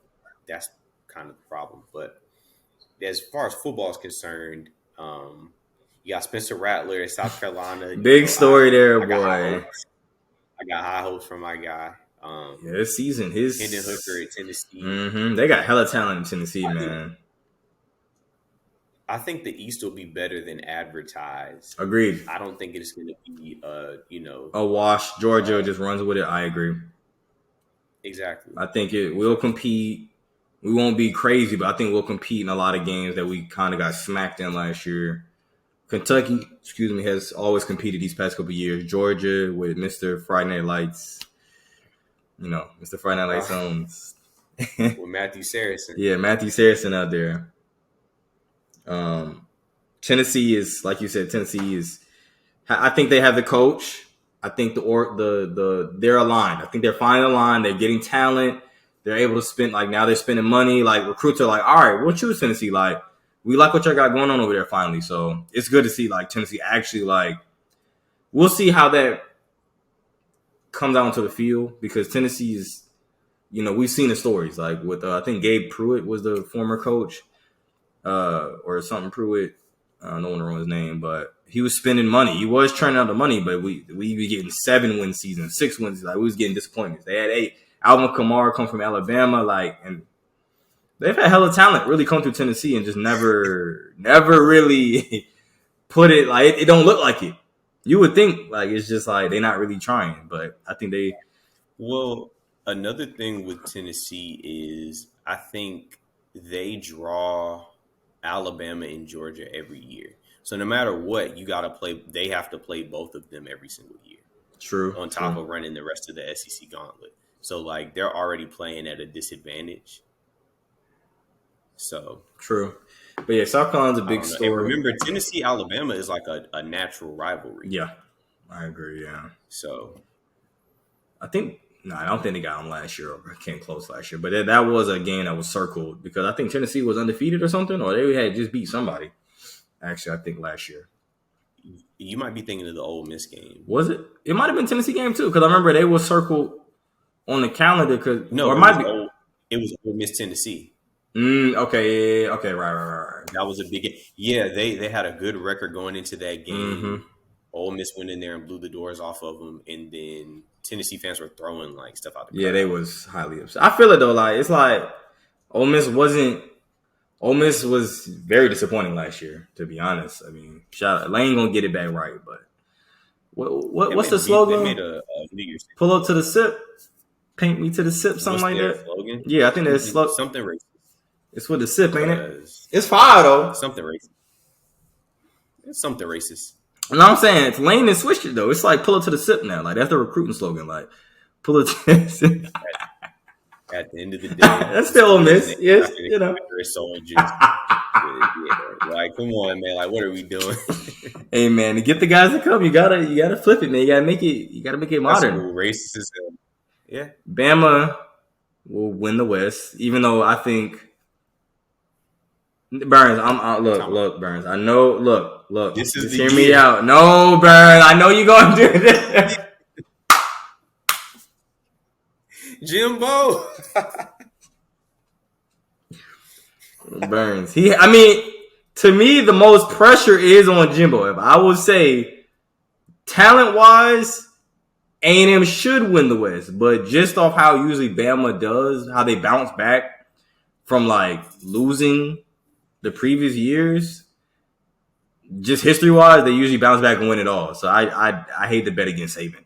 [SPEAKER 4] that's kind of the problem. But as far as football is concerned, you got Spencer Rattler at South Carolina.
[SPEAKER 3] Big story there, boy.
[SPEAKER 4] I got high hopes for my guy.
[SPEAKER 3] This season,
[SPEAKER 4] Hendon Hooker at Tennessee.
[SPEAKER 3] Mm-hmm. They got hella talent in Tennessee, man.
[SPEAKER 4] I think the East will be better than advertised.
[SPEAKER 3] Agreed.
[SPEAKER 4] I don't think it's going to be,
[SPEAKER 3] a wash. Georgia just runs with it. I agree.
[SPEAKER 4] Exactly.
[SPEAKER 3] I think it will compete. We won't be crazy, but I think we'll compete in a lot of games that we kind of got smacked in last year. Kentucky, has always competed these past couple of years. Georgia with Mr. Friday Night Lights. Mr. Friday Night Lights owns.
[SPEAKER 4] With Matthew Saracen.
[SPEAKER 3] Yeah, Matthew Saracen out there. Tennessee is, like you said, I think they have the coach. I think they're aligned. I think they're finding a line. They're getting talent. They're able to spend, now they're spending money. Like recruits are like, all right, we'll choose Tennessee. Like we like what y'all got going on over there finally. So it's good to see Tennessee actually we'll see how that comes out into the field, because Tennessee is, we've seen the stories with I think Gabe Pruitt was the former coach. Or something Pruitt. I don't want to ruin his name, but he was spending money. He was turning out the money, but we were getting 7-win seasons, 6 wins. We was getting disappointments. They had 8. Alvin Kamara come from Alabama, and they've had hella talent really come through Tennessee and just never really put it it don't look like it. You would think it's just they're not really trying, but I think they.
[SPEAKER 4] Well, another thing with Tennessee is I think they draw Alabama and Georgia every year. So no matter what, they have to play both of them every single year.
[SPEAKER 3] True.
[SPEAKER 4] On top of running the rest of the SEC gauntlet. So they're already playing at a disadvantage. So
[SPEAKER 3] true. But yeah, South Carolina's a big story.
[SPEAKER 4] And remember, Tennessee, Alabama is a natural rivalry.
[SPEAKER 3] Yeah. I agree, yeah.
[SPEAKER 4] So
[SPEAKER 3] I don't think they got them last year or came close last year. But that was a game that was circled because I think Tennessee was undefeated or something, or they had just beat somebody. Actually, I think last year.
[SPEAKER 4] You might be thinking of the Ole Miss game.
[SPEAKER 3] Was it? It might have been Tennessee game too, because I remember they were circled on the calendar.
[SPEAKER 4] It was Ole Miss Tennessee.
[SPEAKER 3] Okay, okay, right.
[SPEAKER 4] That was a big game. Yeah, they had a good record going into that game.
[SPEAKER 3] Mm-hmm.
[SPEAKER 4] Ole Miss went in there and blew the doors off of them, and then Tennessee fans were throwing stuff out the crowd.
[SPEAKER 3] Yeah, they was highly upset. I feel it though, it's Ole Miss was very disappointing last year, to be honest. I mean, shout out, Lane gonna get it back right, but what's the slogan?
[SPEAKER 4] They made a New Year's
[SPEAKER 3] pull up to the sip, paint me to the sip, something like that.
[SPEAKER 4] Slogan?
[SPEAKER 3] Yeah, I think that's
[SPEAKER 4] something racist.
[SPEAKER 3] It's with the sip, ain't it? It's fire though.
[SPEAKER 4] Something racist. It's something racist.
[SPEAKER 3] No, I'm saying it's Lane and switched it though. It's pull it to the sip now. That's the recruiting slogan. Pull it to the sip.
[SPEAKER 4] At the end of the day,
[SPEAKER 3] that's still Ole Miss. Yes,
[SPEAKER 4] come on, man. What are we doing?
[SPEAKER 3] Hey, man, to get the guys to come, you gotta flip it, man. You gotta make it modern.
[SPEAKER 4] That's racist as hell. Yeah,
[SPEAKER 3] Bama will win the West, even though I think Burns, look, Burns. I know. Look.
[SPEAKER 4] This is
[SPEAKER 3] just
[SPEAKER 4] the
[SPEAKER 3] hear me
[SPEAKER 4] year.
[SPEAKER 3] out. No, Burns. I know you're gonna do this.
[SPEAKER 4] Jimbo.
[SPEAKER 3] Burns. To me, the most pressure is on Jimbo. If I would say, talent-wise, A&M should win the West, but just off how usually Bama does, how they bounce back from like losing the previous years, just history-wise, they usually bounce back and win it all. So I hate to bet against Saban,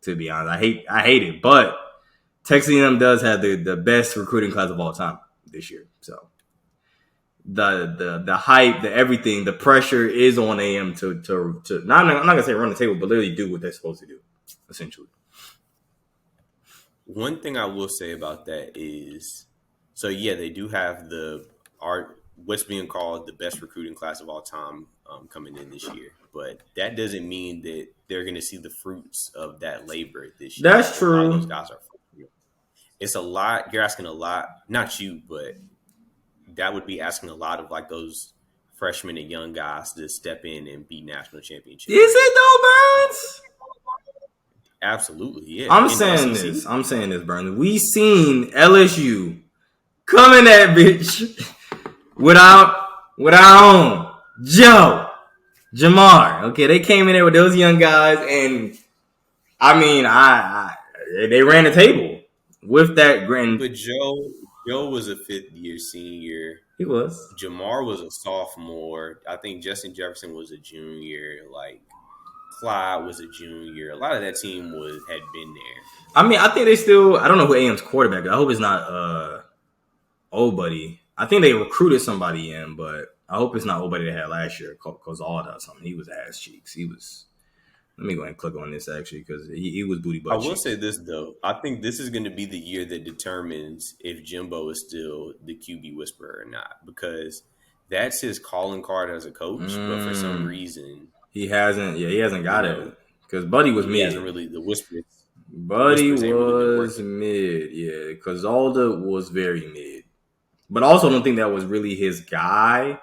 [SPEAKER 3] to be honest. I hate it, but Texas A&M does have the best recruiting class of all time this year. So the hype, the everything, the pressure is on AM to not, I'm not gonna say run the table, but literally do what they're supposed to do, essentially.
[SPEAKER 4] One thing I will say about that is, so yeah, they do have what's being called the best recruiting class of all time coming in this year, but that doesn't mean that they're going to see the fruits of that labor this year.
[SPEAKER 3] That's true.
[SPEAKER 4] A lot of those guys are. It's a lot. You're asking a lot, not you, but that would be asking a lot of like those freshmen and young guys to step in and be national championships.
[SPEAKER 3] Is it though, Burns?
[SPEAKER 4] Absolutely, yeah.
[SPEAKER 3] I'm saying this, Burns. We seen LSU coming that bitch without our own Joe Jamar. Okay, they came in there with those young guys, and they ran the table with that grand.
[SPEAKER 4] But Joe was a fifth-year senior.
[SPEAKER 3] He was.
[SPEAKER 4] Jamar was a sophomore. I think Justin Jefferson was a junior. Like Clyde was a junior. A lot of that team had been there.
[SPEAKER 3] I think they still. I don't know who AM's quarterback is. I hope it's not old buddy. I think they recruited somebody in, but I hope it's not old buddy they had last year. Kozalda or something. He was ass cheeks. He was. Let me go ahead and click on this actually because he was booty butt.
[SPEAKER 4] I will say this though. I think this is going to be the year that determines if Jimbo is still the QB whisperer or not, because that's his calling card as a coach. But for some reason,
[SPEAKER 3] he hasn't got it because Buddy was mid.
[SPEAKER 4] He hasn't really the whispers.
[SPEAKER 3] Buddy was mid, yeah. Because Alda was very mid, but also I don't think that was really his guy.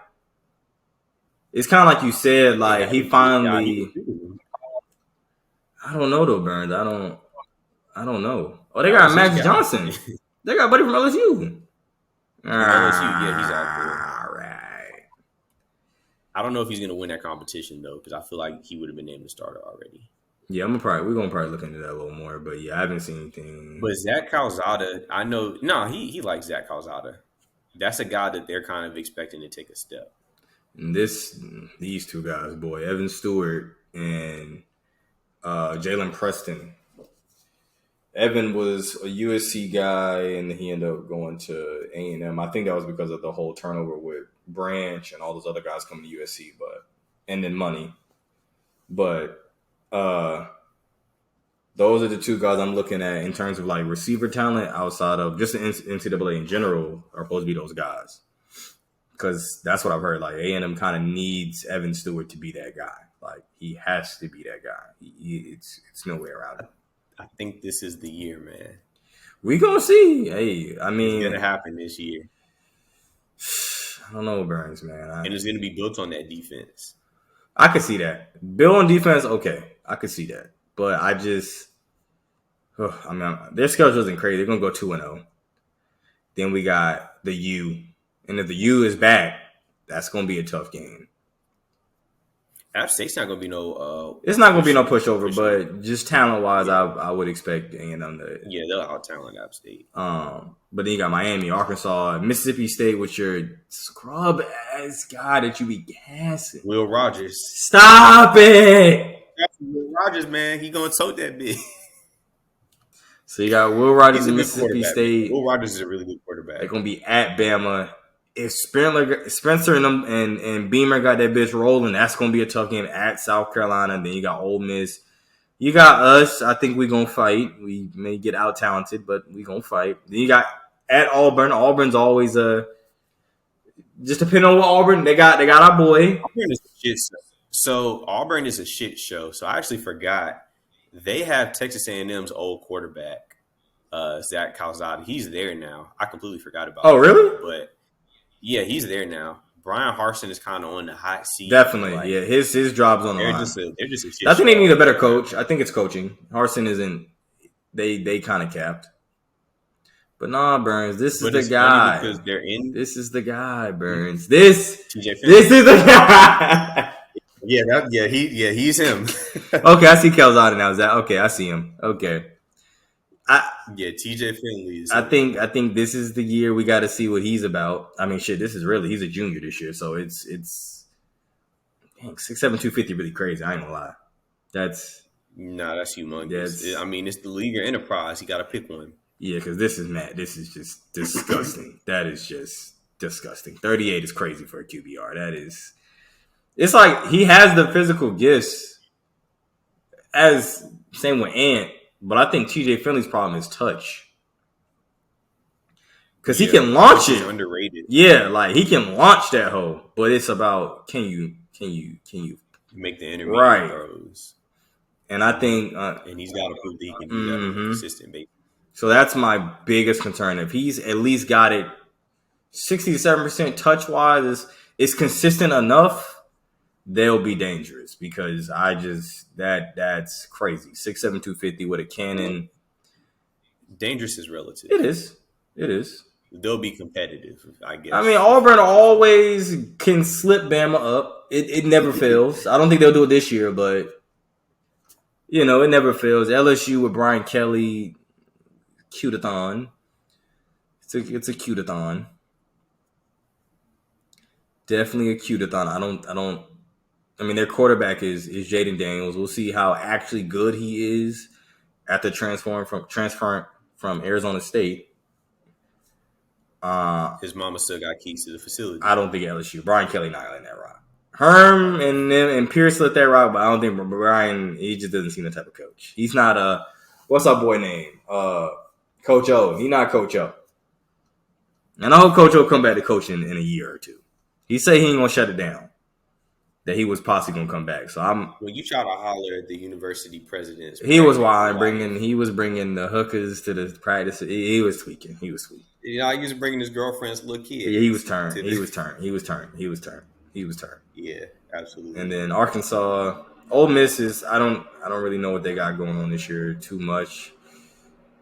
[SPEAKER 3] It's kind of like you said, like he finally. I don't know though, Burns. I don't know. Oh, they got Max Johnson. They got Buddy from LSU.
[SPEAKER 4] LSU, yeah, he's out there.
[SPEAKER 3] All right.
[SPEAKER 4] I don't know if he's going to win that competition though, because I feel like he would have been named the starter already.
[SPEAKER 3] Yeah, we're gonna probably look into that a little more, but yeah, I haven't seen anything.
[SPEAKER 4] But Zach Calzada, I know. No, he likes Zach Calzada. That's a guy that they're kind of expecting to take a step.
[SPEAKER 3] And these two guys, boy, Evan Stewart and Jalen Preston. Evan was a USC guy, and he ended up going to A&M. I think that was because of the whole turnover with Branch and all those other guys coming to USC, and then money. But those are the two guys I'm looking at in terms of like receiver talent outside of just the NCAA in general are supposed to be those guys. Because that's what I've heard. Like A&M kind of needs Evan Stewart to be that guy. Like he has to be that guy. It's no way around it.
[SPEAKER 4] I think this is the year, man.
[SPEAKER 3] We gonna see. Hey, I mean,
[SPEAKER 4] it's gonna happen this year.
[SPEAKER 3] I don't know, Burns, man.
[SPEAKER 4] And it's gonna be built on that defense.
[SPEAKER 3] I could see that. Build on defense, okay. I could see that. But I just, their schedule isn't crazy. They're gonna go 2-0. Then we got the U, and if the U is back, that's gonna be a tough game.
[SPEAKER 4] App State's not gonna be no.
[SPEAKER 3] It's not gonna be no pushover, but just talent wise, I would expect A&M to.
[SPEAKER 4] Yeah, they'll out talent App State.
[SPEAKER 3] But then you got Miami, Arkansas, Mississippi State with your scrub ass guy that you be gassing.
[SPEAKER 4] Will Rogers.
[SPEAKER 3] Stop it.
[SPEAKER 4] That's Will Rogers, man. He gonna tote that big.
[SPEAKER 3] So you got Will Rogers in Mississippi State.
[SPEAKER 4] Will Rogers is a really good quarterback.
[SPEAKER 3] They're gonna be at Bama. If Spencer and Beamer got that bitch rolling, that's going to be a tough game at South Carolina. Then you got Ole Miss. You got us. I think we're going to fight. We may get out-talented, but we're going to fight. Then you got at Auburn. Auburn's always just depending on what Auburn, they got our boy.
[SPEAKER 4] Auburn is a shit show. So Auburn is a shit show. So I actually forgot. They have Texas A&M's old quarterback, Zach Calzada. He's there now. I completely forgot about
[SPEAKER 3] Oh, really?
[SPEAKER 4] But yeah, he's there now. Brian Harsin is kind of on the hot seat.
[SPEAKER 3] Definitely,
[SPEAKER 4] Like,
[SPEAKER 3] yeah. His job's on the
[SPEAKER 4] they're
[SPEAKER 3] line.
[SPEAKER 4] they're just a shit
[SPEAKER 3] I think they
[SPEAKER 4] show.
[SPEAKER 3] need a better coach. I think it's coaching. Harsin isn't. They kind of capped. But nah, Burns. This is the guy.
[SPEAKER 4] Because they're in.
[SPEAKER 3] This is the guy, Burns. This
[SPEAKER 4] TJ
[SPEAKER 3] is the guy.
[SPEAKER 4] He's him.
[SPEAKER 3] Okay, I see Calzada now. Is that okay? I see him. Okay.
[SPEAKER 4] TJ Finley.
[SPEAKER 3] I think this is the year we got to see what he's about. I mean, shit, this is really he's a junior this year, so it's 6'7", 250 really crazy. I ain't gonna lie. That's
[SPEAKER 4] humongous. I mean, it's the league or enterprise. You got to pick one.
[SPEAKER 3] Yeah, because this is mad. This is just disgusting. That is just disgusting. 38 is crazy for a QBR. That is. It's like he has the physical gifts, as same with Ant, but I think TJ Finley's problem is touch. Because he can launch it.
[SPEAKER 4] Underrated.
[SPEAKER 3] Yeah, like he can launch that hoe, but it's about can you
[SPEAKER 4] make the intermediate throws.
[SPEAKER 3] And I think,
[SPEAKER 4] and he's got to prove that he can do that on a consistent basis.
[SPEAKER 3] So that's my biggest concern. If he's at least got it 60 to 7% touch wise, is consistent enough, they'll be dangerous because that's crazy. 6'7", 250 with a cannon.
[SPEAKER 4] Dangerous is relative.
[SPEAKER 3] It is.
[SPEAKER 4] They'll be competitive, I guess.
[SPEAKER 3] I mean, Auburn always can slip Bama up. It never fails. I don't think they'll do it this year, but it never fails. LSU with Brian Kelly, cute-a-thon. It's a cute-a-thon. Definitely a cute-a-thon. I mean, their quarterback is Jaden Daniels. We'll see how actually good he is after transferring from Arizona State.
[SPEAKER 4] His mama still got keys to the facility.
[SPEAKER 3] I don't think LSU. Brian Kelly not letting that rock. Herm and Pierce let that rock, but I don't think Brian. He just doesn't seem the type of coach. He's not what's our boy name? Coach O. He's not Coach O. And I hope Coach O come back to coaching in a year or two. He said he ain't gonna shut it down. That he was possibly gonna come back. So
[SPEAKER 4] when you try to holler at the university presidents,
[SPEAKER 3] he was wild he was bringing the hookers to the practice. He was tweaking. He was sweet.
[SPEAKER 4] He was bringing his girlfriend's little kid.
[SPEAKER 3] Yeah, he was turned.
[SPEAKER 4] Yeah, absolutely.
[SPEAKER 3] And then Arkansas, Ole Miss is I don't really know what they got going on this year too much.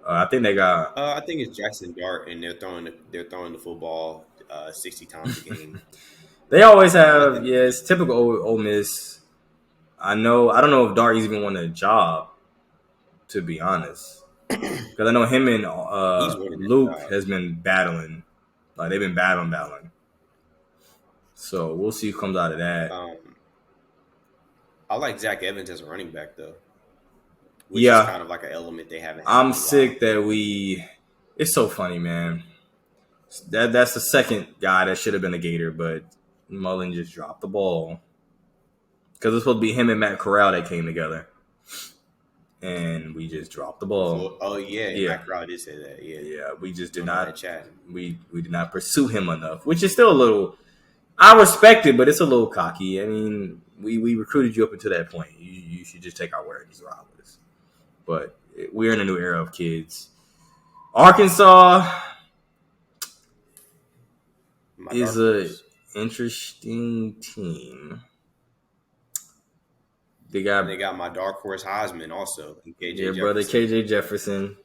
[SPEAKER 3] I think they got.
[SPEAKER 4] I think it's Jackson Dart, and they're throwing the football 60 times a game.
[SPEAKER 3] They always have. Yeah, it's typical Ole Miss. I don't know if Dart even won a job, to be honest, because I know him and Luke has been battling. Like they've been battling. So we'll see who comes out of that.
[SPEAKER 4] I like Zach Evans as a running back though. Which is kind of like an element they haven't.
[SPEAKER 3] I'm sick that it's so funny, man. That's the second guy that should have been a Gator, but Mullen just dropped the ball. Because it's supposed to be him and Matt Corral that came together. And we just dropped the ball.
[SPEAKER 4] Matt Corral did say that.
[SPEAKER 3] Yeah, we just did not we did not pursue him enough, which is still a little I respect it, but it's a little cocky. I mean, we recruited you up until that point. You should just take our word and just ride with us. But we're in a new era of kids. Arkansas is an interesting team. They got
[SPEAKER 4] my dark horse Heisman also.
[SPEAKER 3] Brother KJ Jefferson.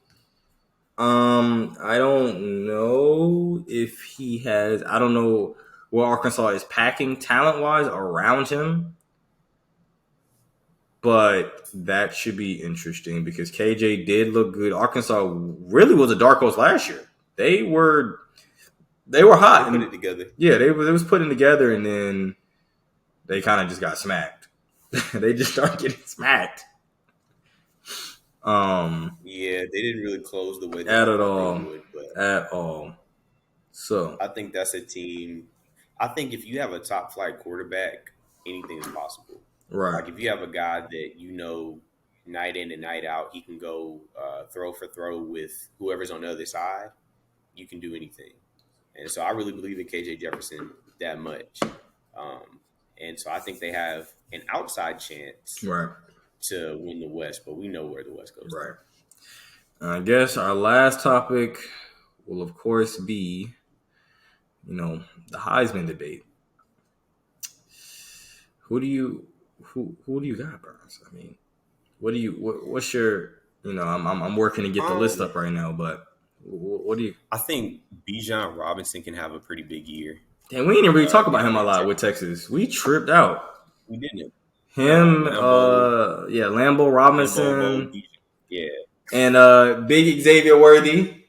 [SPEAKER 3] I don't know if he has. I don't know where Arkansas is packing talent wise around him. But that should be interesting because KJ did look good. Arkansas really was a dark horse last year. They were hot.
[SPEAKER 4] They put it together.
[SPEAKER 3] Yeah, they was putting together, and then they kind of just got smacked. They just started getting smacked.
[SPEAKER 4] Yeah, they didn't really close the way
[SPEAKER 3] at all. So
[SPEAKER 4] I think that's a team. I think if you have a top flight quarterback, anything is possible.
[SPEAKER 3] Right.
[SPEAKER 4] Like if you have a guy that night in and night out, he can go throw for throw with whoever's on the other side. You can do anything, and so I really believe in KJ Jefferson that much. And so I think they have an outside chance to win the West, but we know where the West goes.
[SPEAKER 3] Right. I guess our last topic will, of course, be, the Heisman debate. who do you got, Burns? I mean, what's your I'm working to get the list up right now, but what do you?
[SPEAKER 4] I think Bijan Robinson can have a pretty big year.
[SPEAKER 3] Damn, we didn't really talk about him a
[SPEAKER 4] down
[SPEAKER 3] lot
[SPEAKER 4] in
[SPEAKER 3] with Texas. We tripped out.
[SPEAKER 4] We didn't.
[SPEAKER 3] Him, Lambo Robinson,
[SPEAKER 4] Lambo, yeah,
[SPEAKER 3] and Big Xavier Worthy,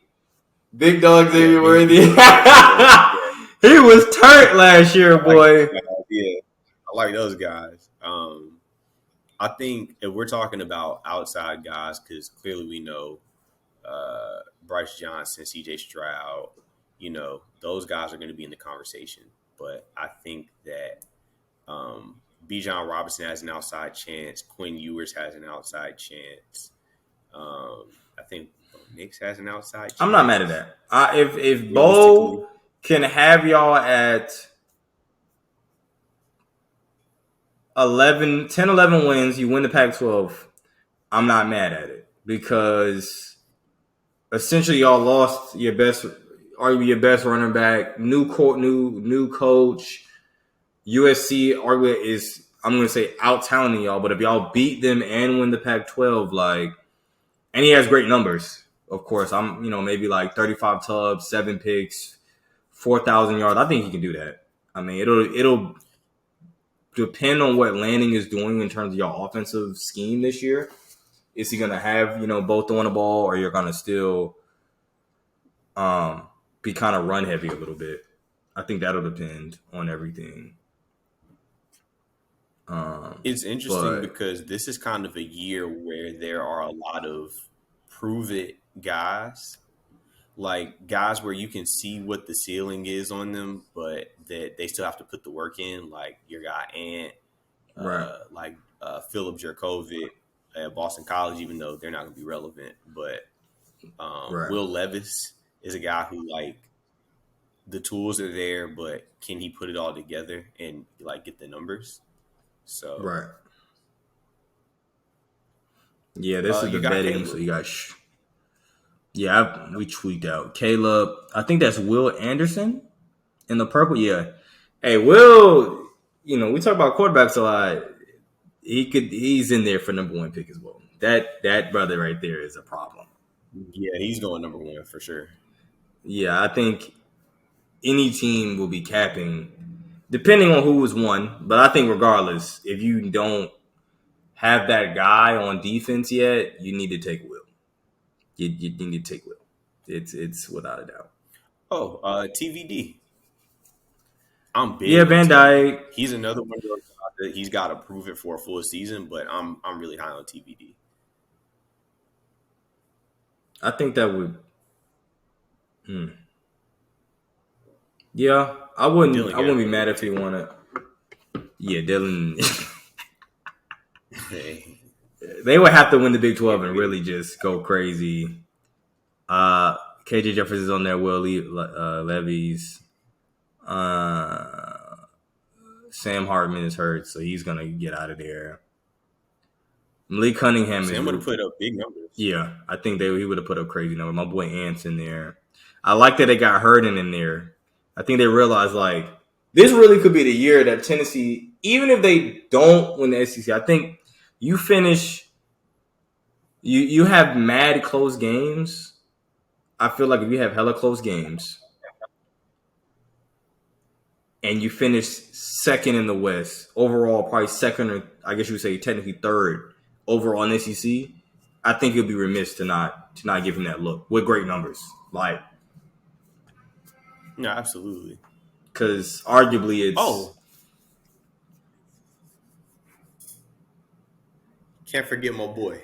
[SPEAKER 3] Big Dog Xavier
[SPEAKER 4] Big
[SPEAKER 3] Worthy.
[SPEAKER 4] yeah.
[SPEAKER 3] He was turned last year, boy.
[SPEAKER 4] Yeah, I like those guys. I think if we're talking about outside guys, because clearly we know Bryce Johnson, C.J. Stroud, those guys are going to be in the conversation. But I think that Bijan Robinson has an outside chance. Quinn Ewers has an outside chance. I think Bo Nix has an outside chance.
[SPEAKER 3] I'm not mad at that. If Bo can have y'all at 10, 11 wins, you win the Pac-12, I'm not mad at it because essentially y'all lost arguably your best running back, new coach. USC arguably is, I'm going to say, out-talenting y'all, but if y'all beat them and win the Pac-12, and he has great numbers, of course. I'm, maybe 35 tubs, 7 picks, 4,000 yards. I think he can do that. I mean, it'll depend on what Lanning is doing in terms of your offensive scheme this year. Is he going to have, both throwing the ball, or you're going to still be kind of run heavy a little bit? I think that'll depend on everything.
[SPEAKER 4] It's interesting because this is kind of a year where there are a lot of prove-it guys, like guys where you can see what the ceiling is on them, but that they still have to put the work in, like your guy Ant, like Philip Jerkovic at Boston College, even though they're not going to be relevant. But Will Levis is a guy who, the tools are there, but can he put it all together and, get the numbers? So
[SPEAKER 3] yeah, this is the betting. So you got we tweaked out Caleb. I think that's Will Anderson in the purple. Yeah, hey Will. We talk about quarterbacks a lot. He's in there for number 1 pick as well. That brother right there is a problem.
[SPEAKER 4] Yeah, he's going number 1 for sure.
[SPEAKER 3] Yeah, I think any team will be capping, depending on who was won. But I think regardless, if you don't have that guy on defense yet, you need to take Will. You need to take Will. It's without a doubt.
[SPEAKER 4] Oh, TVD. I'm big.
[SPEAKER 3] Yeah, Van Dyke.
[SPEAKER 4] He's another one of those guys that he's got to prove it for a full season, but I'm really high on TVD.
[SPEAKER 3] I think that would. Yeah, I wouldn't be mad if he won it. Yeah, Dylan. They would have to win the Big 12 and really just go crazy. KJ Jefferson's on there. Will Levis. Sam Hartman is hurt, so he's gonna get out of there. Malik Cunningham
[SPEAKER 4] Sam would have put up big numbers.
[SPEAKER 3] Yeah, I think he would have put up crazy numbers. My boy Ant's in there. I like that they got Herndon in there. I think they realized this really could be the year that Tennessee, even if they don't win the SEC, I think you finish. You have mad close games. I feel like if you have hella close games and you finish second in the West, overall probably second, or I guess you would say technically third overall in SEC, I think you'll be remiss to not give him that look with great numbers.
[SPEAKER 4] No, absolutely.
[SPEAKER 3] Because arguably it's
[SPEAKER 4] can't forget my boy.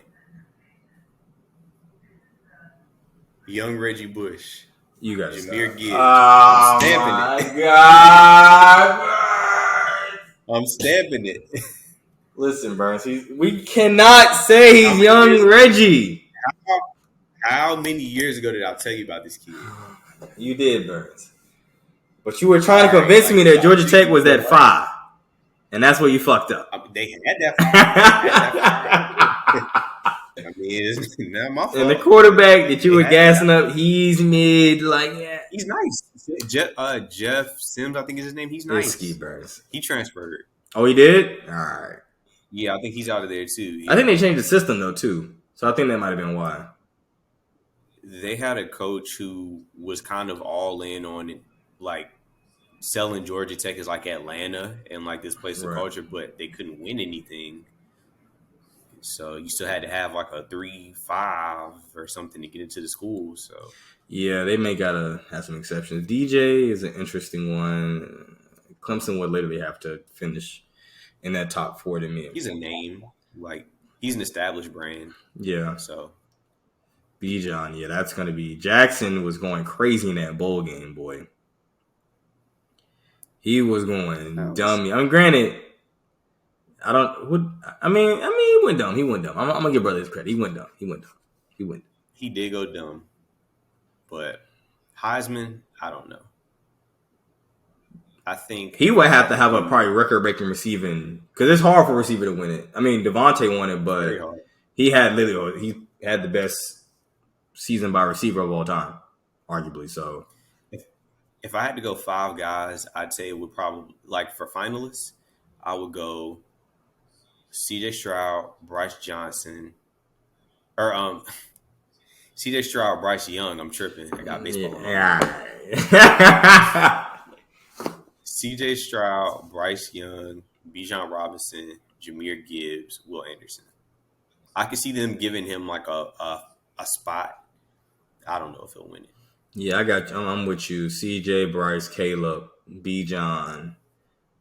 [SPEAKER 4] Young Reggie Bush.
[SPEAKER 3] You guys.
[SPEAKER 4] Jahmyr Gibbs.
[SPEAKER 3] Oh,
[SPEAKER 4] I'm stamping
[SPEAKER 3] my God.
[SPEAKER 4] I'm stamping it.
[SPEAKER 3] Listen, Burns, we cannot say he's young Reggie.
[SPEAKER 4] How many years ago did I tell you about this kid?
[SPEAKER 3] You did, Burns. But you were trying to convince me that Georgia Tech was at 5. And that's where you fucked up.
[SPEAKER 4] They had that. I mean, it's not my fault.
[SPEAKER 3] And the quarterback that you were gassing up, he's mid, yeah.
[SPEAKER 4] He's nice. Jeff Sims, I think is his name. He's nice.
[SPEAKER 3] Ski Burns.
[SPEAKER 4] He transferred.
[SPEAKER 3] Oh, he did? All right.
[SPEAKER 4] Yeah, I think he's out of there too. Yeah.
[SPEAKER 3] I think they changed the system though too, so I think that might have been why.
[SPEAKER 4] They had a coach who was kind of all in on it, like selling Georgia Tech as like Atlanta and like this place of
[SPEAKER 3] Right.
[SPEAKER 4] culture, but they couldn't win anything. So you still had to have like a 3-5 or something to get into the school. So
[SPEAKER 3] Yeah, they may gotta have some exceptions. DJ is an interesting one. Clemson would literally have to finish in that top 4 to me.
[SPEAKER 4] he's a name, like he's an established brand.
[SPEAKER 3] Yeah.
[SPEAKER 4] So
[SPEAKER 3] Bijan, yeah, that's gonna be. Jackson was going crazy in that bowl game, boy. He was going dummy. I mean, granted, I mean, he went dumb. I'm gonna give brother his credit. He went dumb.
[SPEAKER 4] he did go dumb, but Heisman, I don't know. I think
[SPEAKER 3] He would have to have a probably record-breaking receiving because it's hard for a receiver to win it. I mean, Devontae won it, but he had the best season by receiver of all time, arguably. So,
[SPEAKER 4] if I had to go 5 guys, I'd say it would probably, like for finalists, I would go CJ Stroud, Bryce Johnson, or CJ Stroud, Bryce Young. I'm tripping. I got baseball.
[SPEAKER 3] Yeah.
[SPEAKER 4] CJ Stroud, Bryce Young, Bijan Robinson, Jahmyr Gibbs, Will Anderson. I could see them giving him like a spot. I don't know if he'll win it.
[SPEAKER 3] Yeah, I got you. I'm with you. CJ, Bryce, Caleb, Bijan,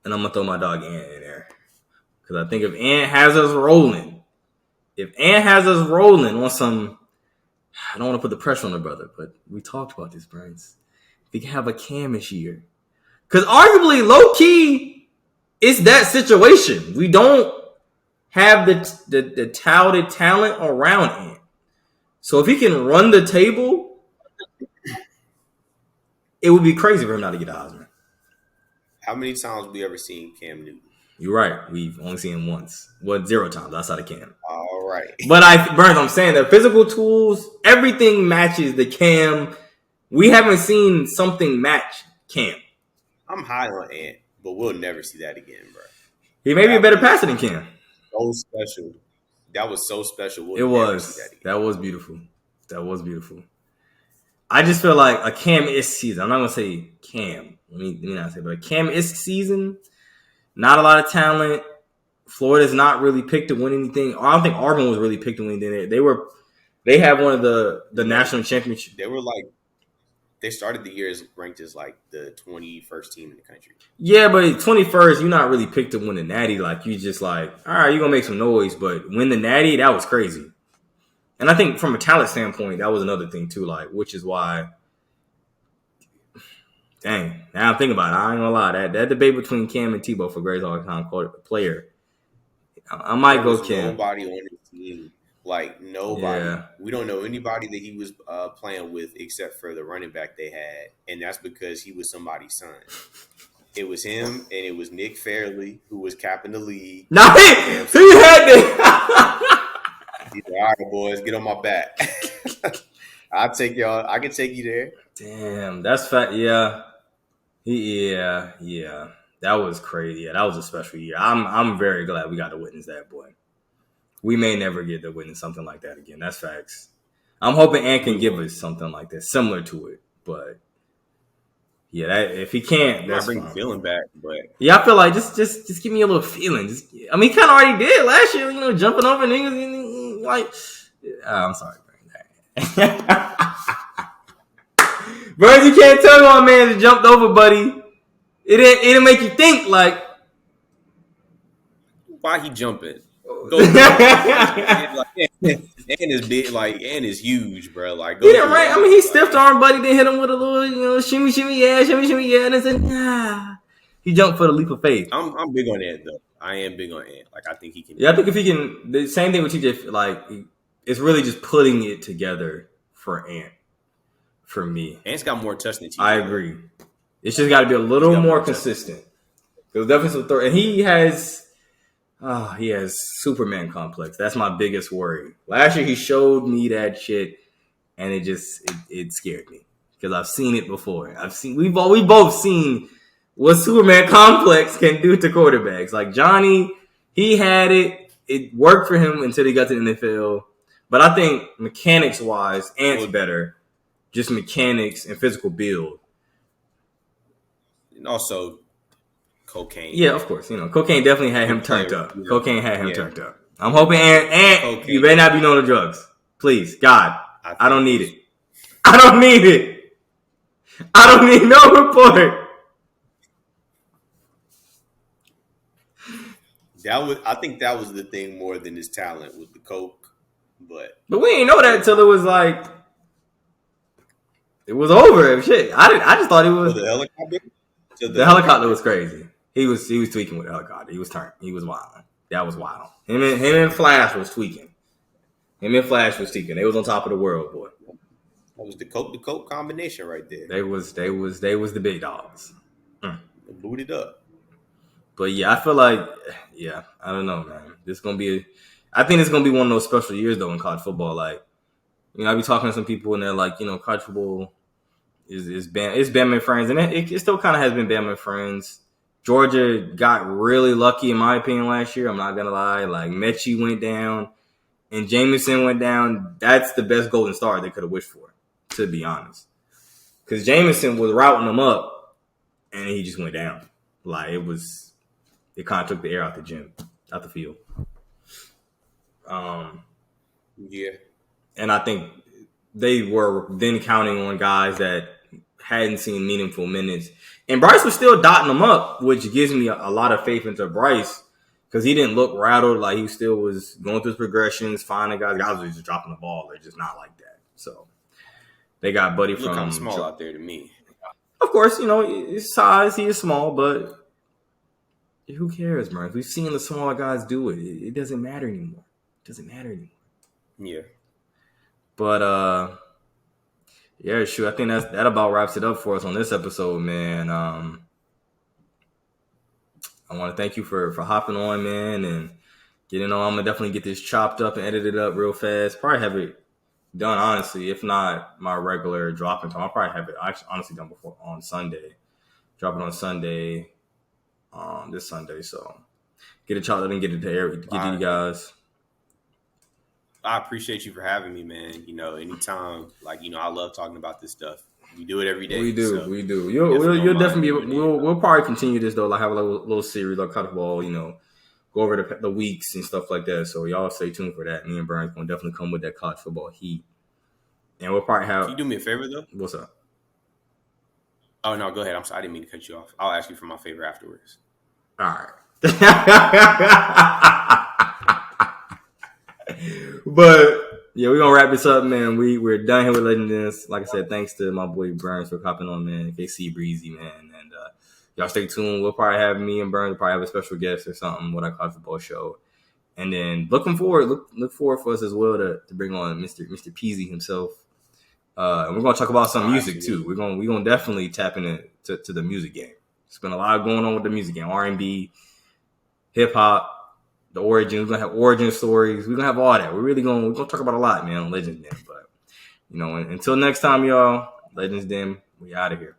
[SPEAKER 3] and I'm gonna throw my dog Ant in there because I think if Ant has us rolling on some, I don't want to put the pressure on the brother, but we talked about this, Burns. If he can have a Camish year, because arguably, low key, it's that situation. We don't have the touted talent around Ant, so if he can run the table. It would be crazy for him not to get a Heisman.
[SPEAKER 4] How many times have we ever seen Cam Newton?
[SPEAKER 3] You're right. We've only seen him once. 0 times outside of Cam.
[SPEAKER 4] All right.
[SPEAKER 3] But Burns, I'm saying the physical tools, everything matches the Cam. We haven't seen something match Cam.
[SPEAKER 4] I'm high on Ant, but we'll never see that again, bro.
[SPEAKER 3] He may be a better passer than Cam.
[SPEAKER 4] So special. That was so special.
[SPEAKER 3] It was. That was beautiful. I just feel like a Cam-isk season. I'm not going to say Cam. Let me not say, but a Cam-isk season, not a lot of talent. Florida's not really picked to win anything. I don't think Auburn was really picked to win anything. They have one of the national championships.
[SPEAKER 4] They started the year ranked as like the 21st team in the country.
[SPEAKER 3] Yeah, but 21st, you're not really picked to win the Natty. Like, you just like, all right, you're going to make some noise. But win the Natty, that was crazy. And I think from a talent standpoint, that was another thing too, like, which is why, dang, now I'm thinking about it. I ain't gonna lie, that debate between Cam and Tebow for greatest all-time player, I might go Cam.
[SPEAKER 4] Nobody on his team, like nobody.
[SPEAKER 3] Yeah.
[SPEAKER 4] We don't know anybody that he was playing with except for the running back they had, and that's because he was somebody's son. It was him, and it was Nick Fairley, who was capping the league.
[SPEAKER 3] Nah, he had that.
[SPEAKER 4] He's like, all right, boys, get on my back. I'll take y'all. I can take you there.
[SPEAKER 3] Damn, that's fat. Yeah. That was crazy. Yeah, that was a special year. I'm very glad we got to witness that, boy. We may never get to witness something like that again. That's facts. I'm hoping Ant can give us something like that, similar to it. But yeah, if he can't, that's
[SPEAKER 4] bring the feeling back. But
[SPEAKER 3] yeah, I feel like just give me a little feeling. He kind of already did last year. Jumping over niggas. Like, I'm sorry, Burns. Burns, you can't tell my man to jumped over, buddy. It didn't make you think like
[SPEAKER 4] why he jumping? Go and is big, like and is huge, bro. Like,
[SPEAKER 3] he didn't right. I mean, he stiffed arm, buddy. Then hit him with a little, shimmy, yeah, and then said, nah. He jumped for the leap of faith.
[SPEAKER 4] I'm big on Ant though. I am big on Ant. Like, I think he can.
[SPEAKER 3] Yeah, I think if he can, the same thing with TJ. Like, it's really just putting it together for Ant. For me,
[SPEAKER 4] Ant's got more touch than TJ.
[SPEAKER 3] I agree. It's just got to be a little more consistent. Because definitely some throw, and he has Superman complex. That's my biggest worry. Last year he showed me that shit, and it scared me because I've seen it before. We've both seen what Superman Complex can do to quarterbacks. Like Johnny, he had it. It worked for him until he got to the NFL. But I think mechanics-wise, Ant's better. Just mechanics and physical build.
[SPEAKER 4] And also cocaine.
[SPEAKER 3] Yeah, of course. Cocaine definitely had him turned up. Cocaine had him turned up. I'm hoping Ant, you better not be on the drugs. Please, God, I don't need it. I don't need it. I don't need no report.
[SPEAKER 4] I think that was the thing more than his talent with the coke, but
[SPEAKER 3] we didn't know that until it was like it was over. Shit, I just thought it was
[SPEAKER 4] the helicopter.
[SPEAKER 3] The helicopter was crazy. He was tweaking with the helicopter. He was turning. He was wilding. That was wild. Him and Flash was tweaking. They was on top of the world, boy.
[SPEAKER 4] That was the coke combination right there.
[SPEAKER 3] They was the big dogs.
[SPEAKER 4] Booted up.
[SPEAKER 3] But yeah, I feel like I don't know, man. I think it's gonna be one of those special years though in college football. Like, I be talking to some people and they're like, college football is Bama friends, and it still kind of has been Bama friends. Georgia got really lucky in my opinion last year. I'm not gonna lie. Like Mechie went down and Jameson went down. That's the best golden star they could have wished for, to be honest. Because Jameson was routing them up and he just went down. Like it kind of took the air out the gym, out the field.
[SPEAKER 4] Yeah.
[SPEAKER 3] And I think they were then counting on guys that hadn't seen meaningful minutes. And Bryce was still dotting them up, which gives me a lot of faith into Bryce because he didn't look rattled. Like, he still was going through his progressions, finding guys. Guys were just dropping the ball. They're just not like that. So they got Buddy from...
[SPEAKER 4] Look kind of small out there to me.
[SPEAKER 3] Of course, his size, he is small, but who cares, man? We've seen the smaller guys do it. It doesn't matter anymore.
[SPEAKER 4] Yeah.
[SPEAKER 3] But, yeah, shoot, I think that about wraps it up for us on this episode, man. I want to thank you for hopping on, man, and getting on. I'm going to definitely get this chopped up and edited up real fast. Probably have it done, honestly, if not my regular dropping time. I'll probably have it honestly done before on Sunday. Drop it on Sunday, this Sunday. So get it chopped up and get it to air, get to you guys.
[SPEAKER 4] I appreciate you for having me, man. Anytime, I love talking about this stuff. We do it every day.
[SPEAKER 3] We do. You'll definitely be. We'll probably continue this though. Like have a little series, like college ball. Go over the weeks and stuff like that. So y'all stay tuned for that. Me and Brian's gonna definitely come with that college football heat, and we'll probably have.
[SPEAKER 4] Can you do me a favor though?
[SPEAKER 3] What's up?
[SPEAKER 4] Oh no, go ahead. I'm sorry, I didn't mean to cut you off. I'll ask you for my favor afterwards.
[SPEAKER 3] All right. But yeah, we're gonna wrap this up, man. We're done here with Legends. Like I said, thanks to my boy Burns for copping on, man. KC Breezy, man. And y'all stay tuned. We'll probably have me and Burns probably have a special guest or something with our college football show. And then look forward for us as well to bring on Mr. Peasy himself. And we're gonna talk about some music too. We're gonna definitely tap into the music game. There's been a lot going on with the music game. R&B, hip hop. The origins, we're gonna have origin stories. We're gonna have all that. We're gonna talk about a lot, man, on Legends Den. But until next time, y'all, Legends Den, we out of here.